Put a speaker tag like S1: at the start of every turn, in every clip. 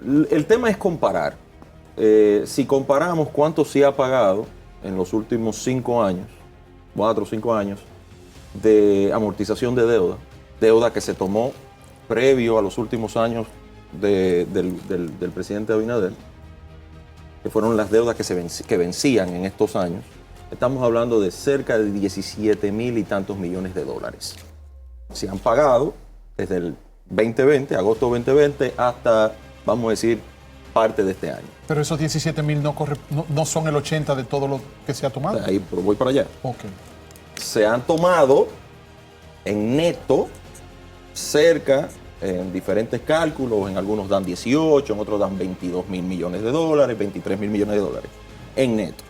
S1: El tema es comparar. Si comparamos cuánto se ha pagado en los últimos 5 años, 4 o 5 años, de amortización de deuda que se tomó previo a los últimos años del presidente Abinader, que fueron las deudas que vencían en estos años, estamos hablando de cerca de 17,000 y tantos millones de dólares. Se han pagado desde el 2020, agosto 2020, hasta, vamos a decir, parte de este año.
S2: Pero esos 17,000 no son el 80 de todo lo que se ha tomado.
S1: Ahí voy para allá.
S2: Okay.
S1: Se han tomado en neto cerca, en diferentes cálculos, en algunos dan 18, en otros dan 22,000 millones de dólares, 23,000 millones de dólares, en neto.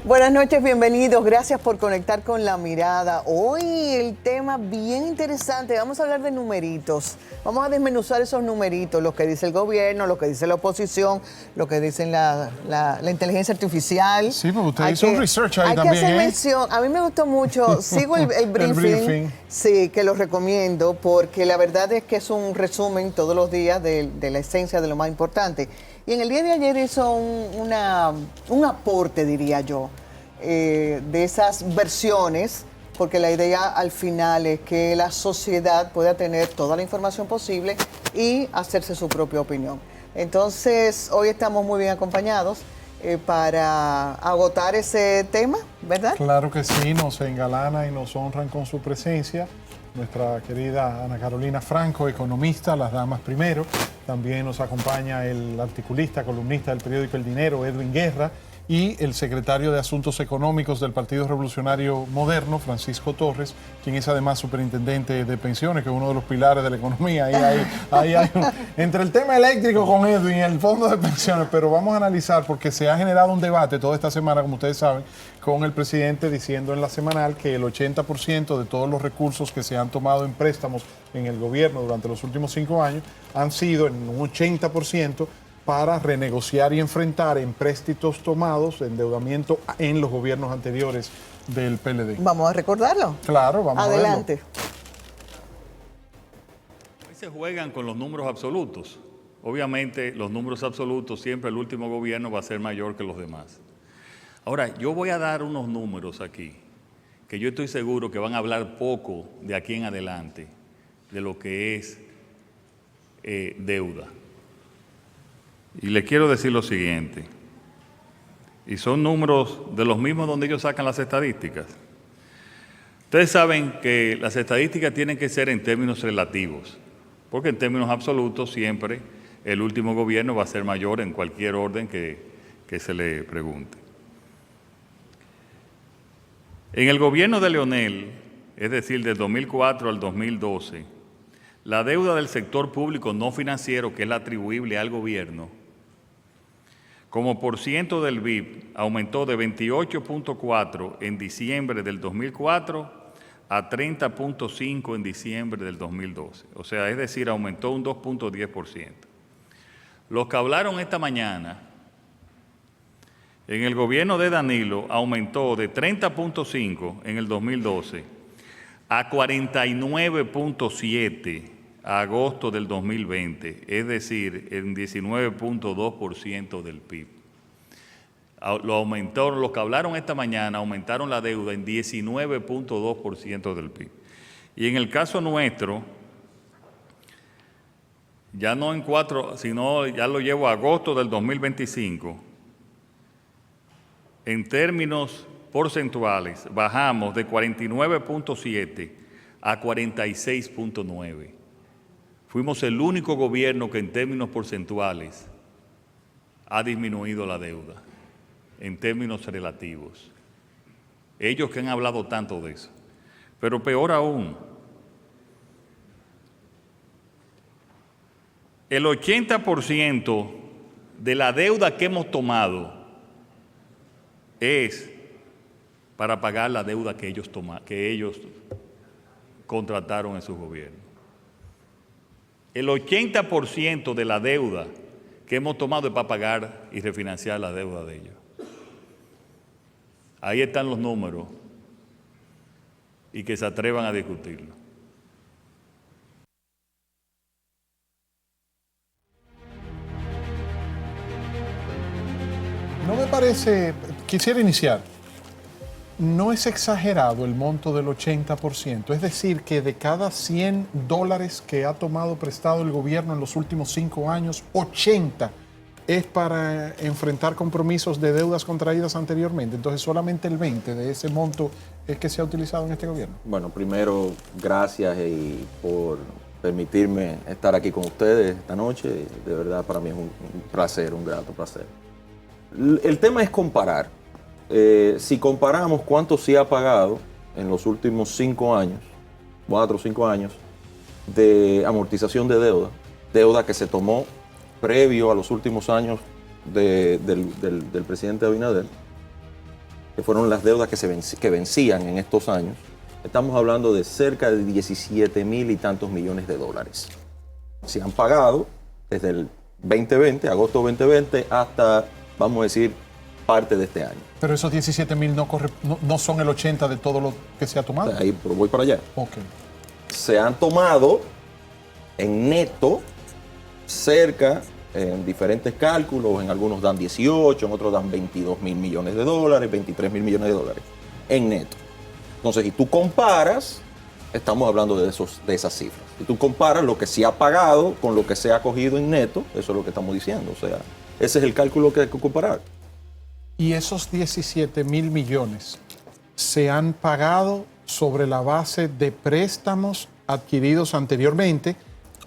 S3: Buenas noches, bienvenidos. Gracias por conectar con La Mirada. Hoy el tema bien interesante. Vamos a hablar de numeritos. Vamos a desmenuzar esos numeritos, lo que dice el gobierno, lo que dice la oposición, lo que dice la inteligencia artificial.
S2: Sí, porque usted hizo un research ahí también.
S3: Hay que hacer mención. A mí me gustó mucho. Sigo el briefing.
S2: El briefing.
S3: Sí, que lo recomiendo porque la verdad es que es un resumen todos los días de la esencia de lo más importante. Y en el día de ayer hizo un aporte, diría yo, de esas versiones, porque la idea al final es que la sociedad pueda tener toda la información posible y hacerse su propia opinión. Entonces, hoy estamos muy bien acompañados para agotar ese tema, ¿verdad?
S2: Claro que sí, nos engalana y nos honran con su presencia nuestra querida Ana Carolina Franco, economista, las damas primero. También nos acompaña el articulista, columnista del periódico El Dinero, Edwin Guerra, y el secretario de Asuntos Económicos del Partido Revolucionario Moderno, Francisco Torres, quien es además superintendente de pensiones, que es uno de los pilares de la economía. Ahí hay entre el tema eléctrico con Edwin y el fondo de pensiones, pero vamos a analizar porque se ha generado un debate toda esta semana, como ustedes saben, con el presidente diciendo en la semanal que el 80% de todos los recursos que se han tomado en préstamos en el gobierno durante los últimos 5 años han sido en un 80% para renegociar y enfrentar empréstitos tomados, endeudamiento en los gobiernos anteriores del PLD.
S3: Vamos a recordarlo.
S2: Claro, vamos
S3: Adelante.
S2: a verlo.
S4: Hoy se juegan con los números absolutos. Obviamente, los números absolutos, siempre el último gobierno va a ser mayor que los demás. Ahora, yo voy a dar unos números aquí, que yo estoy seguro que van a hablar poco de aquí en adelante, de lo que es deuda. Y les quiero decir lo siguiente, y son números de los mismos donde ellos sacan las estadísticas. Ustedes saben que las estadísticas tienen que ser en términos relativos, porque en términos absolutos siempre el último gobierno va a ser mayor en cualquier orden que se le pregunte. En el gobierno de Leonel, es decir, del 2004 al 2012, la deuda del sector público no financiero, que es la atribuible al gobierno, como por ciento del PIB, aumentó de 28.4 en diciembre del 2004 a 30.5 en diciembre del 2012. O sea, es decir, aumentó un 2.10%. Los que hablaron esta mañana, en el gobierno de Danilo aumentó de 30.5 en el 2012 a 49.7 a agosto del 2020, es decir, en 19.2% del PIB. Lo aumentaron, los que hablaron esta mañana aumentaron la deuda en 19.2% del PIB. Y en el caso nuestro, ya no en 4, sino ya lo llevo a agosto del 2025, en términos porcentuales bajamos de 49.7 a 46.9. Fuimos el único gobierno que en términos porcentuales ha disminuido la deuda, en términos relativos. Ellos que han hablado tanto de eso. Pero peor aún, el 80% de la deuda que hemos tomado es para pagar la deuda que ellos contrataron en su gobierno. El 80% de la deuda que hemos tomado es para pagar y refinanciar la deuda de ellos. Ahí están los números y que se atrevan a discutirlo.
S2: No me parece, quisiera iniciar, no es exagerado el monto del 80%, es decir, que de cada $100 que ha tomado prestado el gobierno en los últimos 5 años, 80 es para enfrentar compromisos de deudas contraídas anteriormente, entonces solamente el 20 de ese monto es que se ha utilizado en este gobierno.
S1: Bueno, primero, gracias por permitirme estar aquí con ustedes esta noche. De verdad, para mí es un placer, un grato placer. El tema es comparar. Si comparamos cuánto se ha pagado en los últimos 5 años, 4 o 5 años, de amortización de deuda que se tomó previo a los últimos años del presidente Abinader, que fueron las deudas que vencían en estos años, estamos hablando de cerca de 17,000 y tantos millones de dólares. Se han pagado desde el 2020, agosto 2020, hasta, vamos a decir, parte de este año.
S2: Pero esos 17,000 no son el 80 de todo lo que se ha tomado.
S1: Ahí voy para allá.
S2: Okay.
S1: Se han tomado en neto cerca, en diferentes cálculos, en algunos dan 18, en otros dan 22,000 millones de dólares, 23,000 millones de dólares en neto. Entonces, si tú comparas, estamos hablando de esas cifras. Si tú comparas lo que se ha pagado con lo que se ha cogido en neto, eso es lo que estamos diciendo. O sea, ese es el cálculo que hay que comparar.
S2: Y esos 17,000 millones se han pagado sobre la base de préstamos adquiridos anteriormente,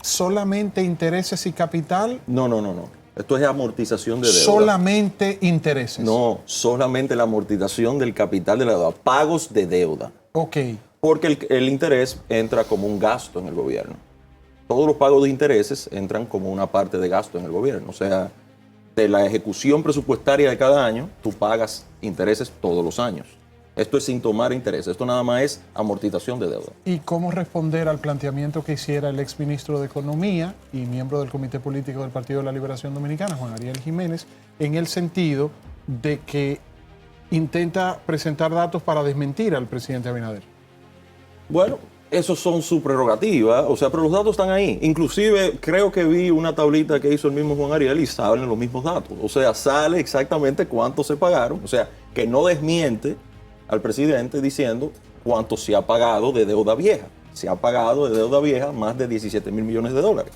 S2: solamente intereses y capital.
S1: No. Esto es amortización de deuda.
S2: Solamente intereses.
S1: No, solamente la amortización del capital de la deuda, pagos de deuda.
S2: Ok.
S1: Porque el interés entra como un gasto en el gobierno. Todos los pagos de intereses entran como una parte de gasto en el gobierno. O sea, de la ejecución presupuestaria de cada año, tú pagas intereses todos los años. Esto es sin tomar interés. Esto nada más es amortización de deuda.
S2: ¿Y cómo responder al planteamiento que hiciera el exministro de Economía y miembro del Comité Político del Partido de la Liberación Dominicana, Juan Ariel Jiménez, en el sentido de que intenta presentar datos para desmentir al presidente Abinader?
S1: Bueno, esos son su prerrogativa, o sea, pero los datos están ahí. Inclusive creo que vi una tablita que hizo el mismo Juan Ariel y salen los mismos datos. O sea, sale exactamente cuánto se pagaron. O sea, que no desmiente al presidente diciendo cuánto se ha pagado de deuda vieja. Se ha pagado de deuda vieja más de 17,000 millones de dólares.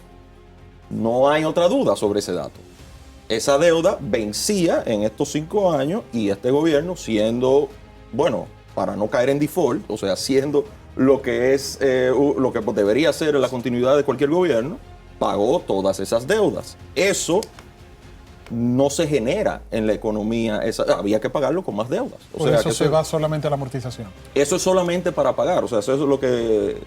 S1: No hay otra duda sobre ese dato. Esa deuda vencía en estos 5 años y este gobierno, siendo, bueno, para no caer en default, o sea, siendo lo que es lo que debería ser la continuidad de cualquier gobierno, pagó todas esas deudas. Eso no se genera en la economía, había que pagarlo con más deudas.
S2: Por eso se va solamente a la amortización.
S1: Eso es solamente para pagar, o sea, eso es lo que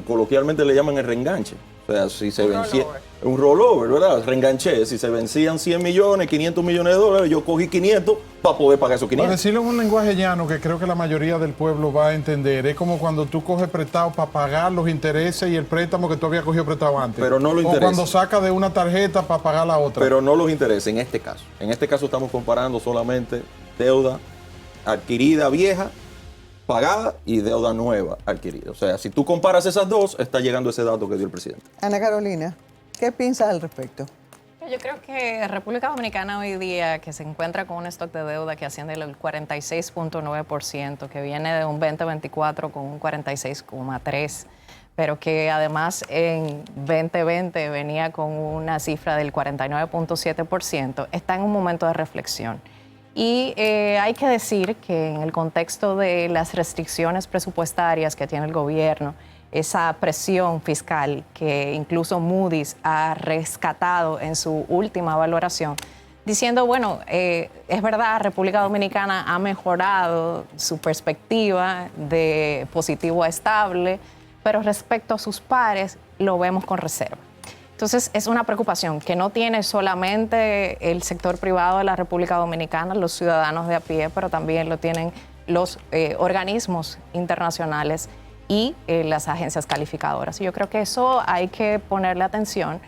S1: coloquialmente le llaman el reenganche. O sea, si se vencía un rollover, ¿verdad? Reenganché, si se vencían 100 millones, 500 millones de dólares, yo cogí 500 para poder pagar esos 500.
S2: Para decirlo en un lenguaje llano que creo que la mayoría del pueblo va a entender, es como cuando tú coges prestado para pagar los intereses y el préstamo que tú habías cogido prestado antes.
S1: Pero no lo interesa.
S2: O cuando sacas de una tarjeta para pagar la otra.
S1: Pero no los interesa en este caso. En este caso estamos comparando solamente deuda adquirida vieja, pagada, y deuda nueva adquirida. O sea, si tú comparas esas dos, está llegando ese dato que dio el presidente.
S3: Ana Carolina, ¿qué piensas al respecto?
S5: Yo creo que República Dominicana hoy día, que se encuentra con un stock de deuda que asciende al 46.9%, que viene de un 2024 con un 46.3%, pero que además en 2020 venía con una cifra del 49.7%, está en un momento de reflexión. Y hay que decir que en el contexto de las restricciones presupuestarias que tiene el gobierno, esa presión fiscal que incluso Moody's ha rescatado en su última valoración, diciendo, bueno, es verdad, República Dominicana ha mejorado su perspectiva de positivo a estable, pero respecto a sus pares lo vemos con reserva. Entonces, es una preocupación que no tiene solamente el sector privado de la República Dominicana, los ciudadanos de a pie, pero también lo tienen los organismos internacionales y las agencias calificadoras. Y yo creo que eso hay que ponerle atención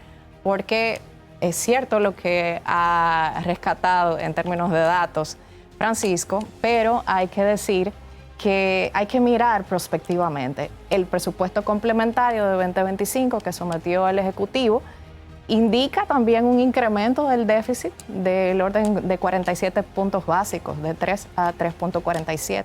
S5: porque Es cierto lo que ha rescatado en términos de datos Francisco, pero hay que decir que hay que mirar prospectivamente. El presupuesto complementario de 2025 que sometió el Ejecutivo indica también un incremento del déficit del orden de 47 puntos básicos, de 3 a 3.47.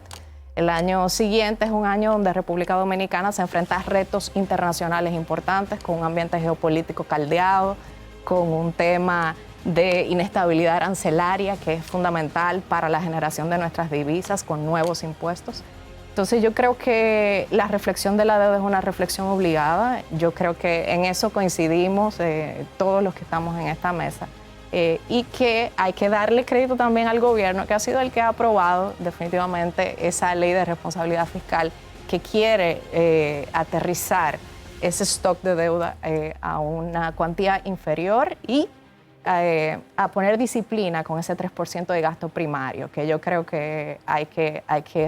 S5: El año siguiente es un año donde República Dominicana se enfrenta a retos internacionales importantes, con un ambiente geopolítico caldeado, con un tema de inestabilidad arancelaria que es fundamental para la generación de nuestras divisas, con nuevos impuestos. Entonces yo creo que la reflexión de la deuda es una reflexión obligada. Yo creo que en eso coincidimos todos los que estamos en esta mesa. Y que hay que darle crédito también al gobierno, que ha sido el que ha aprobado definitivamente esa ley de responsabilidad fiscal que quiere aterrizar ese stock de deuda a una cuantía inferior y a poner disciplina con ese 3% de gasto primario, que yo creo que hay que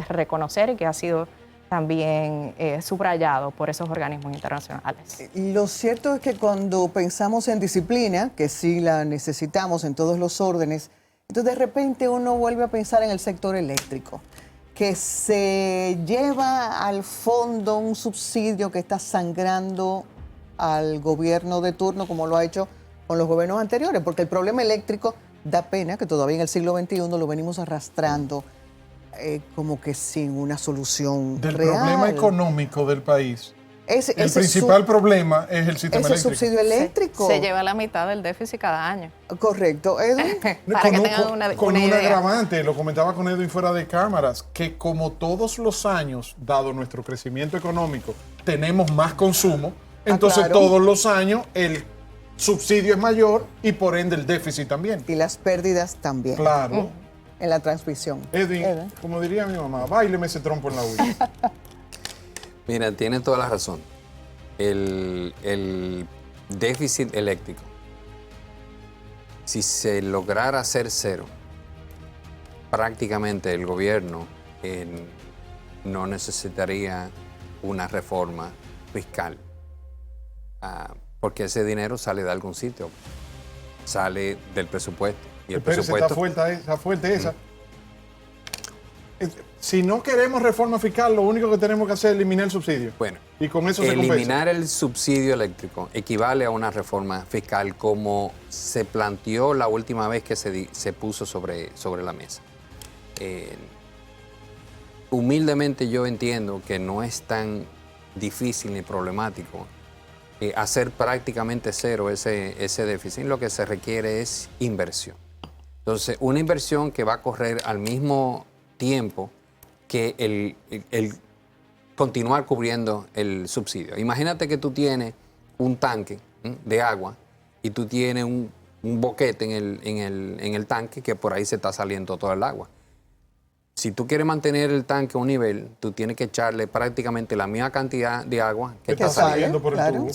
S5: reconocer y que ha sido también subrayado por esos organismos internacionales.
S3: Lo cierto es que cuando pensamos en disciplina, que sí la necesitamos en todos los órdenes, entonces de repente uno vuelve a pensar en el sector eléctrico, que se lleva al fondo un subsidio que está sangrando al gobierno de turno, como lo ha hecho con los gobiernos anteriores, porque el problema eléctrico da pena que todavía en el siglo XXI lo venimos arrastrando como que sin una solución
S2: Del
S3: real.
S2: problema económico del país. El
S3: Ese
S2: principal problema es el sistema
S3: ese
S2: eléctrico.
S3: subsidio eléctrico.
S5: Se lleva la mitad del déficit cada año.
S3: Correcto, Edwin.
S5: Para que tengan una
S2: con un
S5: idea.
S2: agravante, lo comentaba con Edwin fuera de cámaras, que como todos los años, dado nuestro crecimiento económico, tenemos más consumo, entonces
S3: claro.
S2: todos los años el subsidio es mayor y por ende el déficit también.
S3: Y las pérdidas también.
S2: Claro.
S3: En la transmisión.
S2: Edwin, como diría mi mamá, báileme ese trompo en la uña.
S6: Mira, tiene toda la razón. El déficit eléctrico, si se lograra hacer cero, prácticamente el gobierno no necesitaría una reforma fiscal, porque ese dinero sale de algún sitio, sale del presupuesto. Y el
S2: Espérese,
S6: presupuesto
S2: está fuerte esa. Si no queremos reforma fiscal, lo único que tenemos que hacer es eliminar el subsidio.
S6: Bueno,
S2: Y con eso se
S6: eliminar el subsidio eléctrico equivale a una reforma fiscal como se planteó la última vez que se puso sobre la mesa. Humildemente yo entiendo que no es tan difícil ni problemático hacer prácticamente cero ese déficit. Lo que se requiere es inversión. Entonces, una inversión que va a correr al mismo tiempo que el continuar cubriendo el subsidio. Imagínate que tú tienes un tanque de agua y tú tienes un boquete en el tanque que por ahí se está saliendo todo el agua. Si tú quieres mantener el tanque a un nivel, tú tienes que echarle prácticamente la misma cantidad de agua que está saliendo
S2: por el tubo.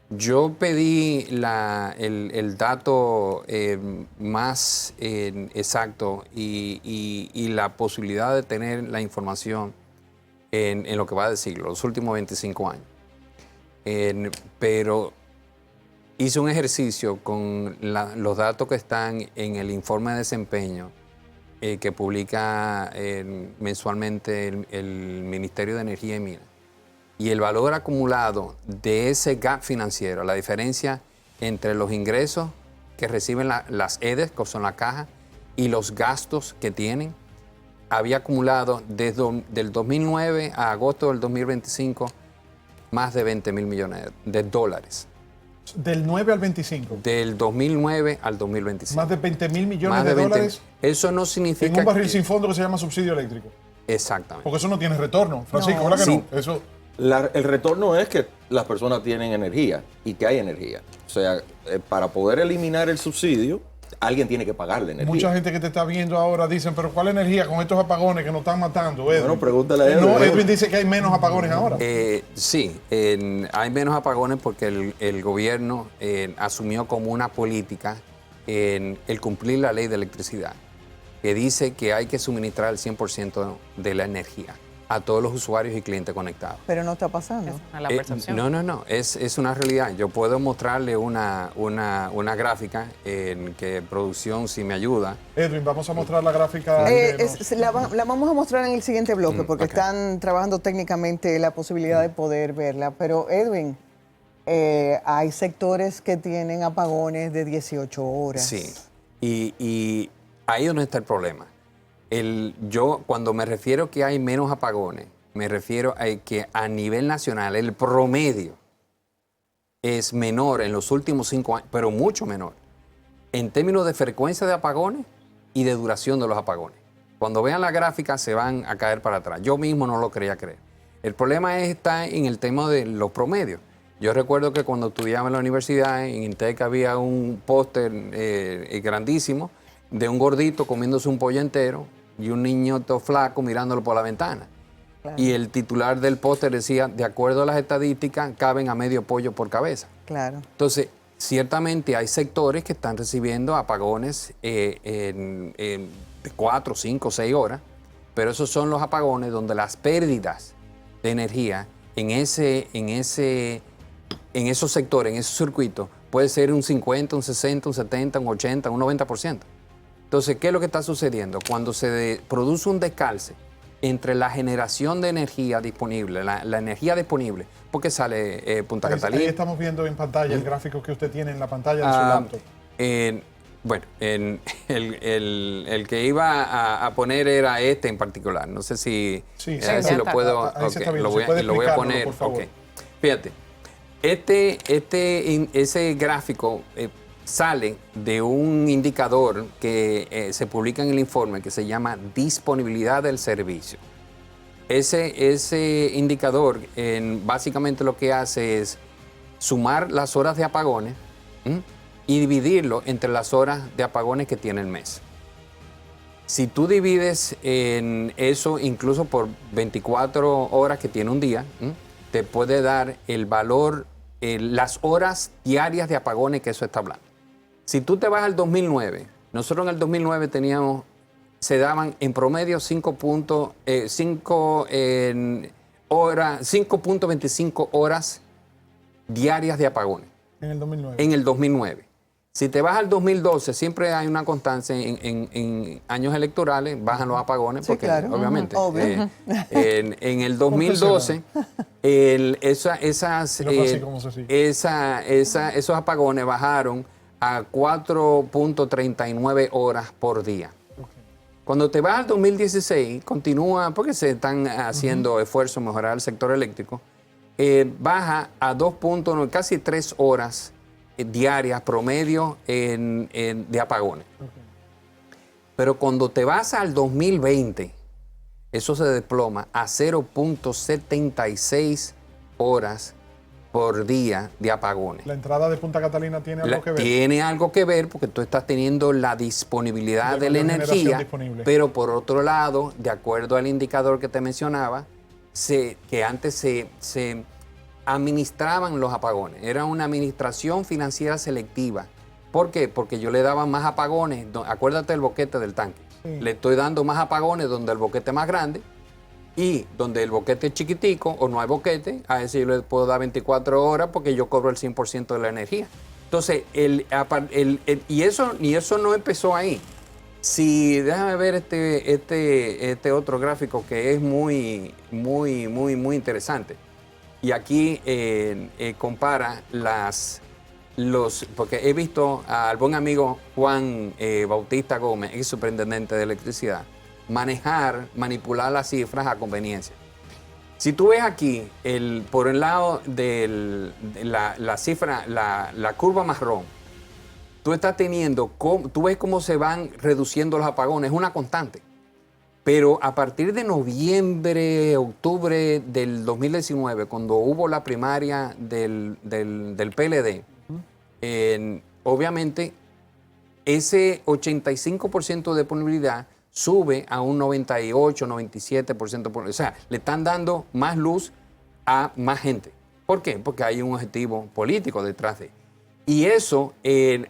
S6: Yo pedí el dato más exacto y la posibilidad de tener la información en lo que va de siglo, los últimos 25 años. Pero hice un ejercicio con los datos que están en el informe de desempeño que publica mensualmente el Ministerio de Energía y Minas. Y el valor acumulado de ese gap financiero, la diferencia entre los ingresos que reciben las EDES, que son la caja, y los gastos que tienen, había acumulado desde el 2009 a agosto del 2025 más de 20 mil millones de dólares.
S2: Del 9 al 25.
S6: Del 2009 al 2025.
S2: Más de 20 mil millones
S6: Más
S2: de
S6: 20.
S2: dólares
S6: Eso no significa
S2: en un barril
S6: que-
S2: sin fondo que se llama subsidio eléctrico.
S6: Exactamente.
S2: Porque eso no tiene retorno, Francisco,
S3: No.
S2: ¿verdad que
S6: Sí.
S2: no? Eso,
S1: El retorno es que las personas tienen energía y que hay energía. O sea, para poder eliminar el subsidio, alguien tiene que pagarle energía.
S2: mucha gente que te está viendo ahora dicen, pero ¿cuál energía con estos apagones que nos están matando, Edwin?
S1: Bueno, pregúntale a Edwin.
S2: No, Edwin dice que hay menos apagones ahora.
S6: Sí, hay menos apagones porque el gobierno asumió como una política el cumplir la ley de electricidad, que dice que hay que suministrar el 100% de la energía. a todos los usuarios y clientes conectados.
S3: Pero no está pasando.
S5: Esa es la percepción.
S6: No, es una realidad. Yo puedo mostrarle una gráfica en que producción, si me ayuda.
S2: Edwin, vamos a mostrar la gráfica.
S3: La vamos a mostrar en el siguiente bloque porque
S6: ok.
S3: están trabajando técnicamente la posibilidad de poder verla. Pero Edwin, hay sectores que tienen apagones de 18 horas.
S6: Sí, y ahí es donde está el problema. Yo, cuando me refiero que hay menos apagones, me refiero a que a nivel nacional el promedio es menor en los últimos 5 años, pero mucho menor, en términos de frecuencia de apagones y de duración de los apagones. Cuando vean la gráfica se van a caer para atrás. Yo mismo no lo quería creer. El problema está en el tema de los promedios. Yo recuerdo que cuando estudiaba en la universidad, en Intec había un póster grandísimo de un gordito comiéndose un pollo entero y un niño todo flaco mirándolo por la ventana.
S3: Claro.
S6: Y el titular del póster decía, de acuerdo a las estadísticas, caben a medio pollo por cabeza.
S3: Claro.
S6: Entonces, ciertamente hay sectores que están recibiendo apagones de 4, 5, 6 horas, pero esos son los apagones donde las pérdidas de energía en esos sectores, en esos circuitos, puede ser un 50, un 60, un 70, un 80, un 90%. Entonces, ¿qué es lo que está sucediendo? Cuando se produce un descalce entre la generación de energía disponible, la energía disponible, porque sale Punta Catalina.
S2: Ahí estamos viendo en pantalla el gráfico que usted tiene en la pantalla de su laptop.
S6: Bueno, el que iba a poner era este en particular. No sé si,
S2: Sí,
S6: si
S2: sí,
S6: lo
S2: está.
S6: puedo.
S2: Ahí se está
S6: Okay,
S2: viendo.
S6: lo
S2: ¿Se puede
S6: voy a
S2: explicárnoslo,
S6: poner.
S2: por favor?
S6: Okay. Fíjate, ese gráfico sale de un indicador que se publica en el informe que se llama disponibilidad del servicio. Ese indicador básicamente lo que hace es sumar las horas de apagones y dividirlo entre las horas de apagones que tiene el mes. Si tú divides en eso incluso por 24 horas que tiene un día, te puede dar el valor, las horas diarias de apagones que eso está hablando. Si tú te vas al 2009, nosotros en el 2009 se daban en promedio 5.25 horas diarias de apagones.
S2: En el 2009.
S6: En el 2009. Si te vas al 2012, siempre hay una constancia en años electorales, bajan los apagones,
S3: Sí,
S6: porque
S3: claro.
S6: obviamente.
S3: Obvio.
S6: En el 2012, esos apagones bajaron a 4.39 horas por día. Cuando te vas al 2016, continúa, porque se están haciendo esfuerzos en mejorar el sector eléctrico, baja a casi 3 horas diarias promedio de apagones. Pero cuando te vas al 2020, eso se desploma a 0.76 horas por día de apagones.
S2: ¿La entrada de Punta Catalina tiene algo que ver?
S6: Tiene algo que ver porque tú estás teniendo la disponibilidad de la energía, pero por otro lado, de acuerdo al indicador que te mencionaba, que antes se administraban los apagones. Era una administración financiera selectiva. ¿Por qué? Porque yo le daba más apagones. Acuérdate del boquete del tanque. Sí. Le estoy dando más apagones donde el boquete es más grande y donde el boquete es chiquitico o no hay boquete, a ese yo le puedo dar 24 horas porque yo cobro el 100% de la energía. Entonces, y eso no empezó ahí. Si déjame ver este otro gráfico que es muy interesante. Y aquí compara porque he visto al buen amigo Juan Bautista Gómez, ex superintendente de electricidad, manipular las cifras a conveniencia. Si tú ves aquí, por el lado de la cifra, la curva marrón, tú ves cómo se van reduciendo los apagones, es una constante. Pero a partir de noviembre, octubre del 2019, cuando hubo la primaria del PLD, obviamente ese 85% de disponibilidad sube a un 98, 97%. O sea, le están dando más luz a más gente. ¿Por qué? Porque hay un objetivo político detrás de. Y eso,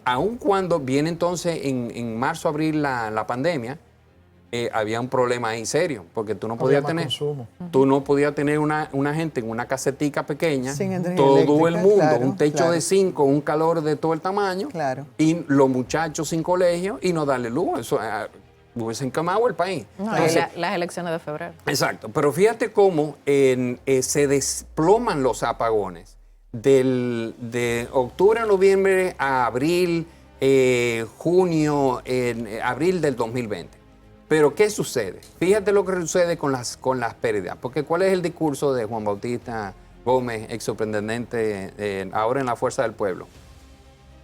S6: aun cuando viene entonces en marzo, abril la pandemia, había un problema ahí serio, porque tú no
S2: Había
S6: podías
S2: más
S6: tener,
S2: consumo.
S6: tú no podías tener una gente en una casetica pequeña,
S3: Sin energía
S6: todo
S3: eléctrica,
S6: el mundo,
S3: claro,
S6: un techo
S3: claro.
S6: de 5, un calor de todo el tamaño,
S3: Claro.
S6: y los muchachos sin colegio y no darle luz. Eso hubiesen quemado el país.
S5: No, y
S6: Entonces,
S5: las elecciones de febrero.
S6: exacto, pero fíjate cómo se desploman los apagones de octubre a noviembre a abril, junio, abril del 2020. Pero ¿qué sucede? Fíjate lo que sucede con las pérdidas, porque ¿cuál es el discurso de Juan Bautista Gómez, ex superintendente ahora en la Fuerza del Pueblo?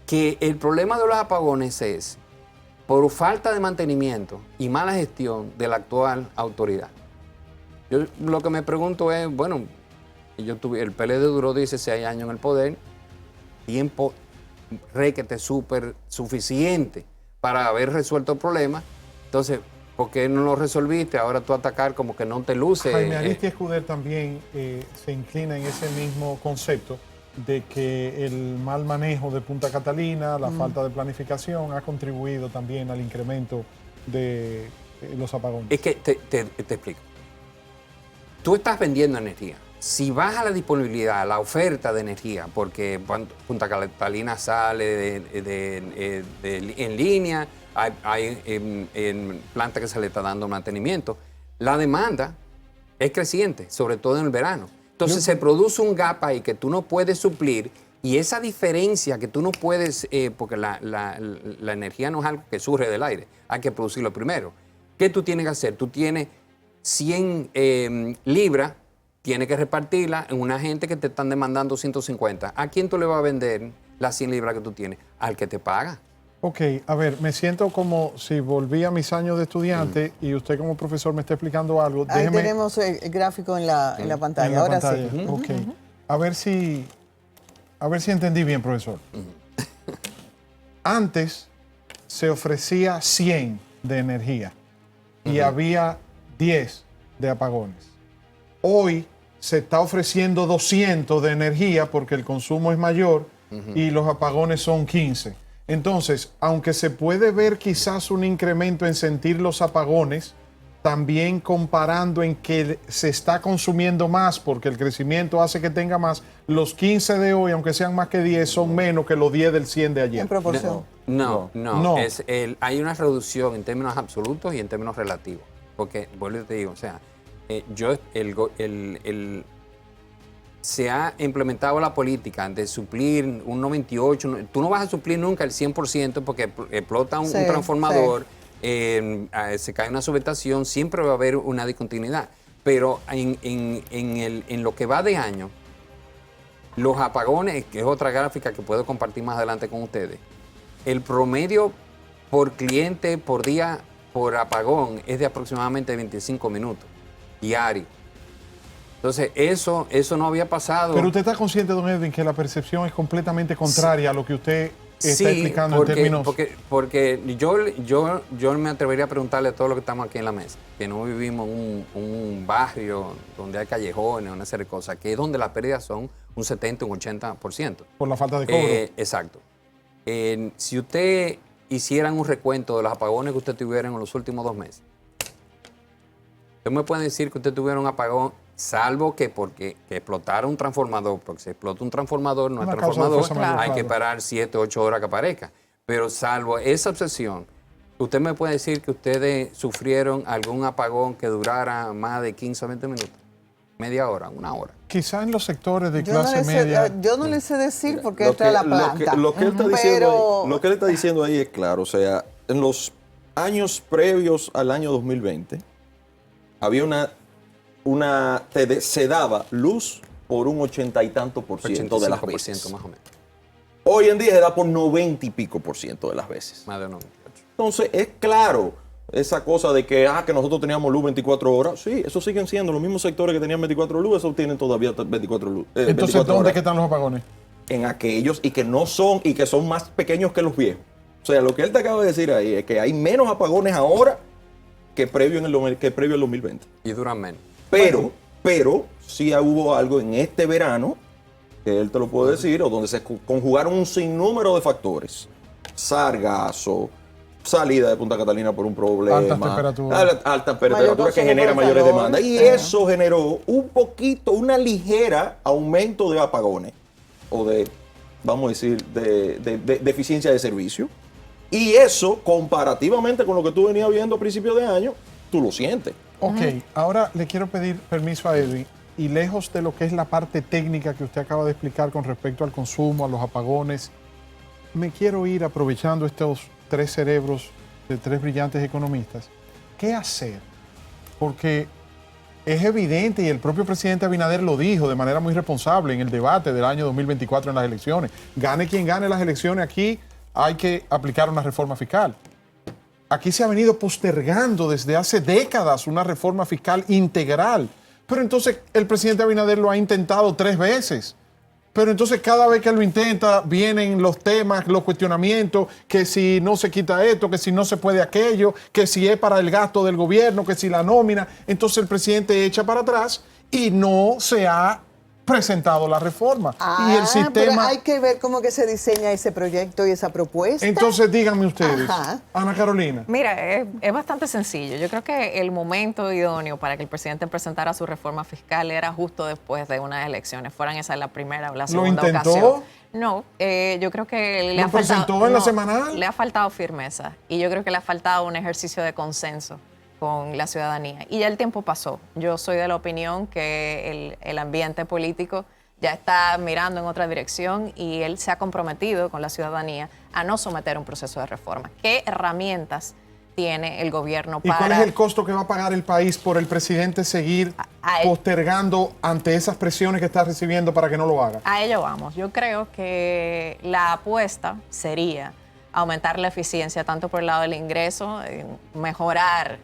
S6: Que el problema de los apagones es por falta de mantenimiento y mala gestión de la actual autoridad. Yo lo que me pregunto es, bueno, el PLD duró 16 años en el poder, tiempo requete súper suficiente para haber resuelto el problema. Entonces, ¿por qué no lo resolviste? Ahora tú atacar como que no te luce.
S2: Jaime Aristi Escuder también se inclina en ese mismo concepto de que el mal manejo de Punta Catalina, la falta de planificación, ha contribuido también al incremento de los apagones.
S6: Es que te explico. Tú estás vendiendo energía. Si baja la disponibilidad, la oferta de energía, porque Punta Catalina sale en línea, hay en planta que se le está dando mantenimiento, la demanda es creciente, sobre todo en el verano. Entonces se produce un gap ahí que tú no puedes suplir, y esa diferencia que tú no puedes, porque la energía no es algo que surge del aire, hay que producirlo primero. ¿Qué tú tienes que hacer? Tú tienes 100 libras, tienes que repartirla en una gente que te están demandando 150. ¿A quién tú le vas a vender las 100 libras que tú tienes? Al que te paga.
S2: Ok, a ver, me siento como si volví a mis años de estudiante y usted como profesor me está explicando algo.
S3: Ahí tenemos el gráfico en la pantalla.
S2: En la
S3: Ahora
S2: pantalla.
S3: sí.
S2: Ok. A ver si entendí bien, profesor. Antes se ofrecía 100 de energía y había 10 de apagones. Hoy se está ofreciendo 200 de energía porque el consumo es mayor y los apagones son 15. Entonces, aunque se puede ver quizás un incremento en sentir los apagones, también comparando en que se está consumiendo más porque el crecimiento hace que tenga más, los 15 de hoy, aunque sean más que 10, son menos que los 10 del 100 de ayer.
S3: En proporción.
S6: No.
S2: No.
S6: Hay una reducción en términos absolutos y en términos relativos. Porque, vuelvo y te digo, o sea, se ha implementado la política de suplir un 98%. Tú no vas a suplir nunca el 100% porque explota un transformador, se cae una subestación, siempre va a haber una discontinuidad. Pero en lo que va de año, los apagones, que es otra gráfica que puedo compartir más adelante con ustedes, el promedio por cliente, por día, por apagón es de aproximadamente 25 minutos diario. Entonces, eso no había pasado.
S2: Pero usted está consciente, don Edwin, que la percepción es completamente contraria a lo que usted está explicando en términos...
S6: Porque yo me atrevería a preguntarle a todos los que estamos aquí en la mesa, que no vivimos en un barrio donde hay callejones, una serie de cosas, que es donde las pérdidas son un 70, un 80%.
S2: Por la falta de cobro.
S6: Exacto. Si usted hicieran un recuento de los apagones que usted tuviera en los últimos 2 meses, usted me puede decir que usted tuviera un apagón, salvo que porque explotara un transformador, porque si explota un transformador, no es
S2: Una causa de
S6: transformador,
S2: fuerza mayor,
S6: hay que
S2: claro.
S6: parar 7, 8 horas que aparezca. Pero salvo esa obsesión, usted me puede decir que ustedes sufrieron algún apagón que durara más de 15 o 20 minutos, media hora, 1 hora.
S2: Quizá en los sectores de
S3: Yo no
S2: clase
S3: le sé-
S2: media...
S3: yo no le sé decir porque
S1: Lo
S3: entra
S1: que-
S3: la planta.
S1: Lo que él está
S3: Pero-
S1: diciendo, lo que él está diciendo ahí es claro. O sea, en los años previos al año 2020, había se daba luz por un 80 y tanto por ciento de las
S6: 85%
S1: veces.
S6: más o menos,
S1: Hoy en día se da por 90 y pico por ciento de las veces.
S6: más de 98.
S1: Entonces, es claro esa cosa de que nosotros teníamos luz 24 horas. Sí, eso siguen siendo los mismos sectores que tenían 24 luz, esos tienen todavía 24 luz.
S2: Entonces,
S1: 24
S2: ¿dónde
S1: horas.
S2: que están los apagones?
S1: En aquellos y que no son y que son más pequeños que los viejos. O sea, lo que él te acaba de decir ahí es que hay menos apagones ahora que previo al 2020.
S6: Y duran menos.
S1: Pero sí hubo algo en este verano, que él te lo puede decir, o donde se conjugaron un sinnúmero de factores. Sargazo, salida de Punta Catalina por un problema,
S2: Altas temperaturas.
S1: altas temperaturas
S3: Mayor
S1: que generan
S3: consumo de
S1: mayores
S3: calor.
S1: demandas. Y eso generó un poquito, una ligera aumento de apagones o de, vamos a decir, de eficiencia de servicio. Y eso, comparativamente con lo que tú venías viendo a principios de año, tú lo sientes.
S2: Ok, ahora le quiero pedir permiso a Edwin, y lejos de lo que es la parte técnica que usted acaba de explicar con respecto al consumo, a los apagones, me quiero ir aprovechando estos tres cerebros de tres brillantes economistas. ¿Qué hacer? Porque es evidente, y el propio presidente Abinader lo dijo de manera muy responsable en el debate del año 2024 en las elecciones. Gane quien gane las elecciones aquí, hay que aplicar una reforma fiscal. Aquí se ha venido postergando desde hace décadas una reforma fiscal integral. Pero entonces el presidente Abinader lo ha intentado 3 veces. Pero entonces cada vez que lo intenta vienen los temas, los cuestionamientos, que si no se quita esto, que si no se puede aquello, que si es para el gasto del gobierno, que si la nómina. Entonces el presidente echa para atrás y no se ha presentado la reforma. Y el sistema...
S3: Pero hay que ver cómo que se diseña ese proyecto y esa propuesta.
S2: Entonces díganme ustedes,
S3: Ajá.
S2: Ana Carolina.
S5: Mira, es bastante sencillo. Yo creo que el momento idóneo para que el presidente presentara su reforma fiscal era justo después de unas elecciones, fueran esa la primera o la segunda
S2: intentó?
S5: ocasión. No, yo creo que le
S2: ¿Lo
S5: ha faltado...
S2: presentó en la semanal?
S5: Le ha faltado firmeza y yo creo que le ha faltado un ejercicio de consenso con la ciudadanía. Y ya el tiempo pasó. Yo soy de la opinión que el ambiente político ya está mirando en otra dirección y él se ha comprometido con la ciudadanía a no someter un proceso de reforma. ¿Qué herramientas tiene el gobierno
S2: ¿Y
S5: para...
S2: cuál es el costo que va a pagar el país por el presidente seguir postergando ante esas presiones que está recibiendo para que no lo haga?
S5: A ello vamos. Yo creo que la apuesta sería aumentar la eficiencia tanto por el lado del ingreso, mejorar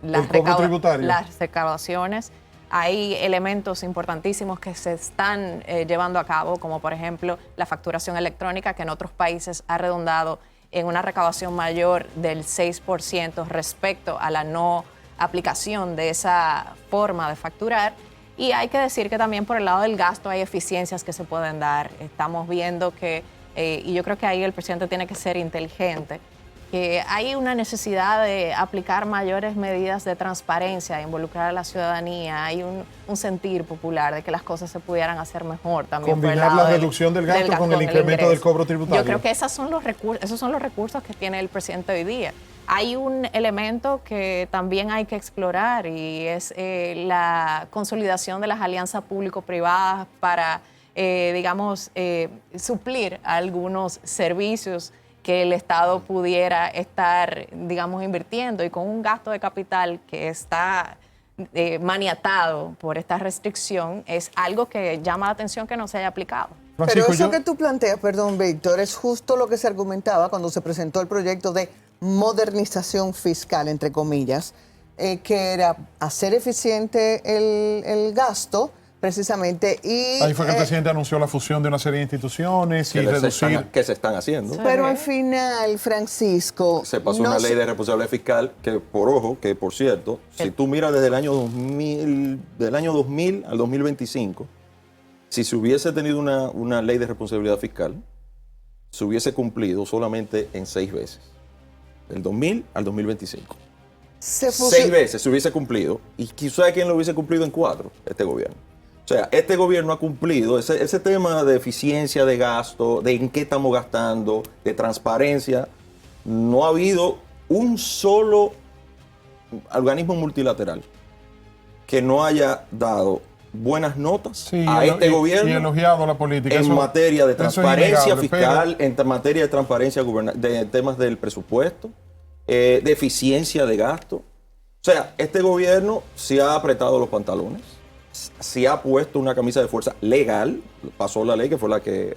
S5: las
S2: cobro tributario.
S5: las recaudaciones. Hay elementos importantísimos que se están llevando a cabo, como por ejemplo la facturación electrónica, que en otros países ha redundado en una recaudación mayor del 6% respecto a la no aplicación de esa forma de facturar. Y hay que decir que también por el lado del gasto hay eficiencias que se pueden dar. Estamos viendo que, y yo creo que ahí el presidente tiene que ser inteligente, que hay una necesidad de aplicar mayores medidas de transparencia, de involucrar a la ciudadanía. Hay un sentir popular de que las cosas se pudieran hacer mejor también.
S2: Combinar
S5: por el lado
S2: la reducción del gasto con el incremento
S5: ingreso.
S2: del cobro tributario.
S5: Yo creo que esos son los recursos que tiene el presidente hoy día. Hay un elemento que también hay que explorar y es la consolidación de las alianzas público-privadas para, suplir algunos servicios que el Estado pudiera estar, invirtiendo, y con un gasto de capital que está maniatado por esta restricción, es algo que llama la atención que no se haya aplicado.
S3: Pero
S2: Francisco,
S3: eso que tú planteas, perdón, Víctor, es justo lo que se argumentaba cuando se presentó el proyecto de modernización fiscal, entre comillas, que era hacer eficiente el gasto, precisamente, y...
S2: Ahí fue que el presidente anunció la fusión de una serie de instituciones y
S1: Que
S2: reducir...
S1: que se están haciendo.
S3: Pero al final, Francisco...
S1: Se pasó
S3: no
S1: una
S3: se-
S1: ley de responsabilidad fiscal que, por cierto, si tú miras desde el año 2000, del año 2000 al 2025, si se hubiese tenido una ley de responsabilidad fiscal, se hubiese cumplido solamente en 6 veces. Del 2000 al 2025.
S3: se
S1: 6 veces se hubiese cumplido. ¿Y quizá quién lo hubiese cumplido en 4? Este gobierno. O sea, este gobierno ha cumplido ese tema de eficiencia de gasto, de en qué estamos gastando, de transparencia. No ha habido un solo organismo multilateral que no haya dado buenas notas
S2: Sí,
S1: a este
S2: y
S1: gobierno
S2: elogiado la política.
S1: en
S2: Eso-
S1: materia de
S2: eso es
S1: transparencia
S2: innegable,
S1: fiscal, en materia de transparencia de temas del presupuesto, de eficiencia de gasto. O sea, este gobierno se ha apretado los pantalones, se ha puesto una camisa de fuerza legal, pasó la ley que fue la que...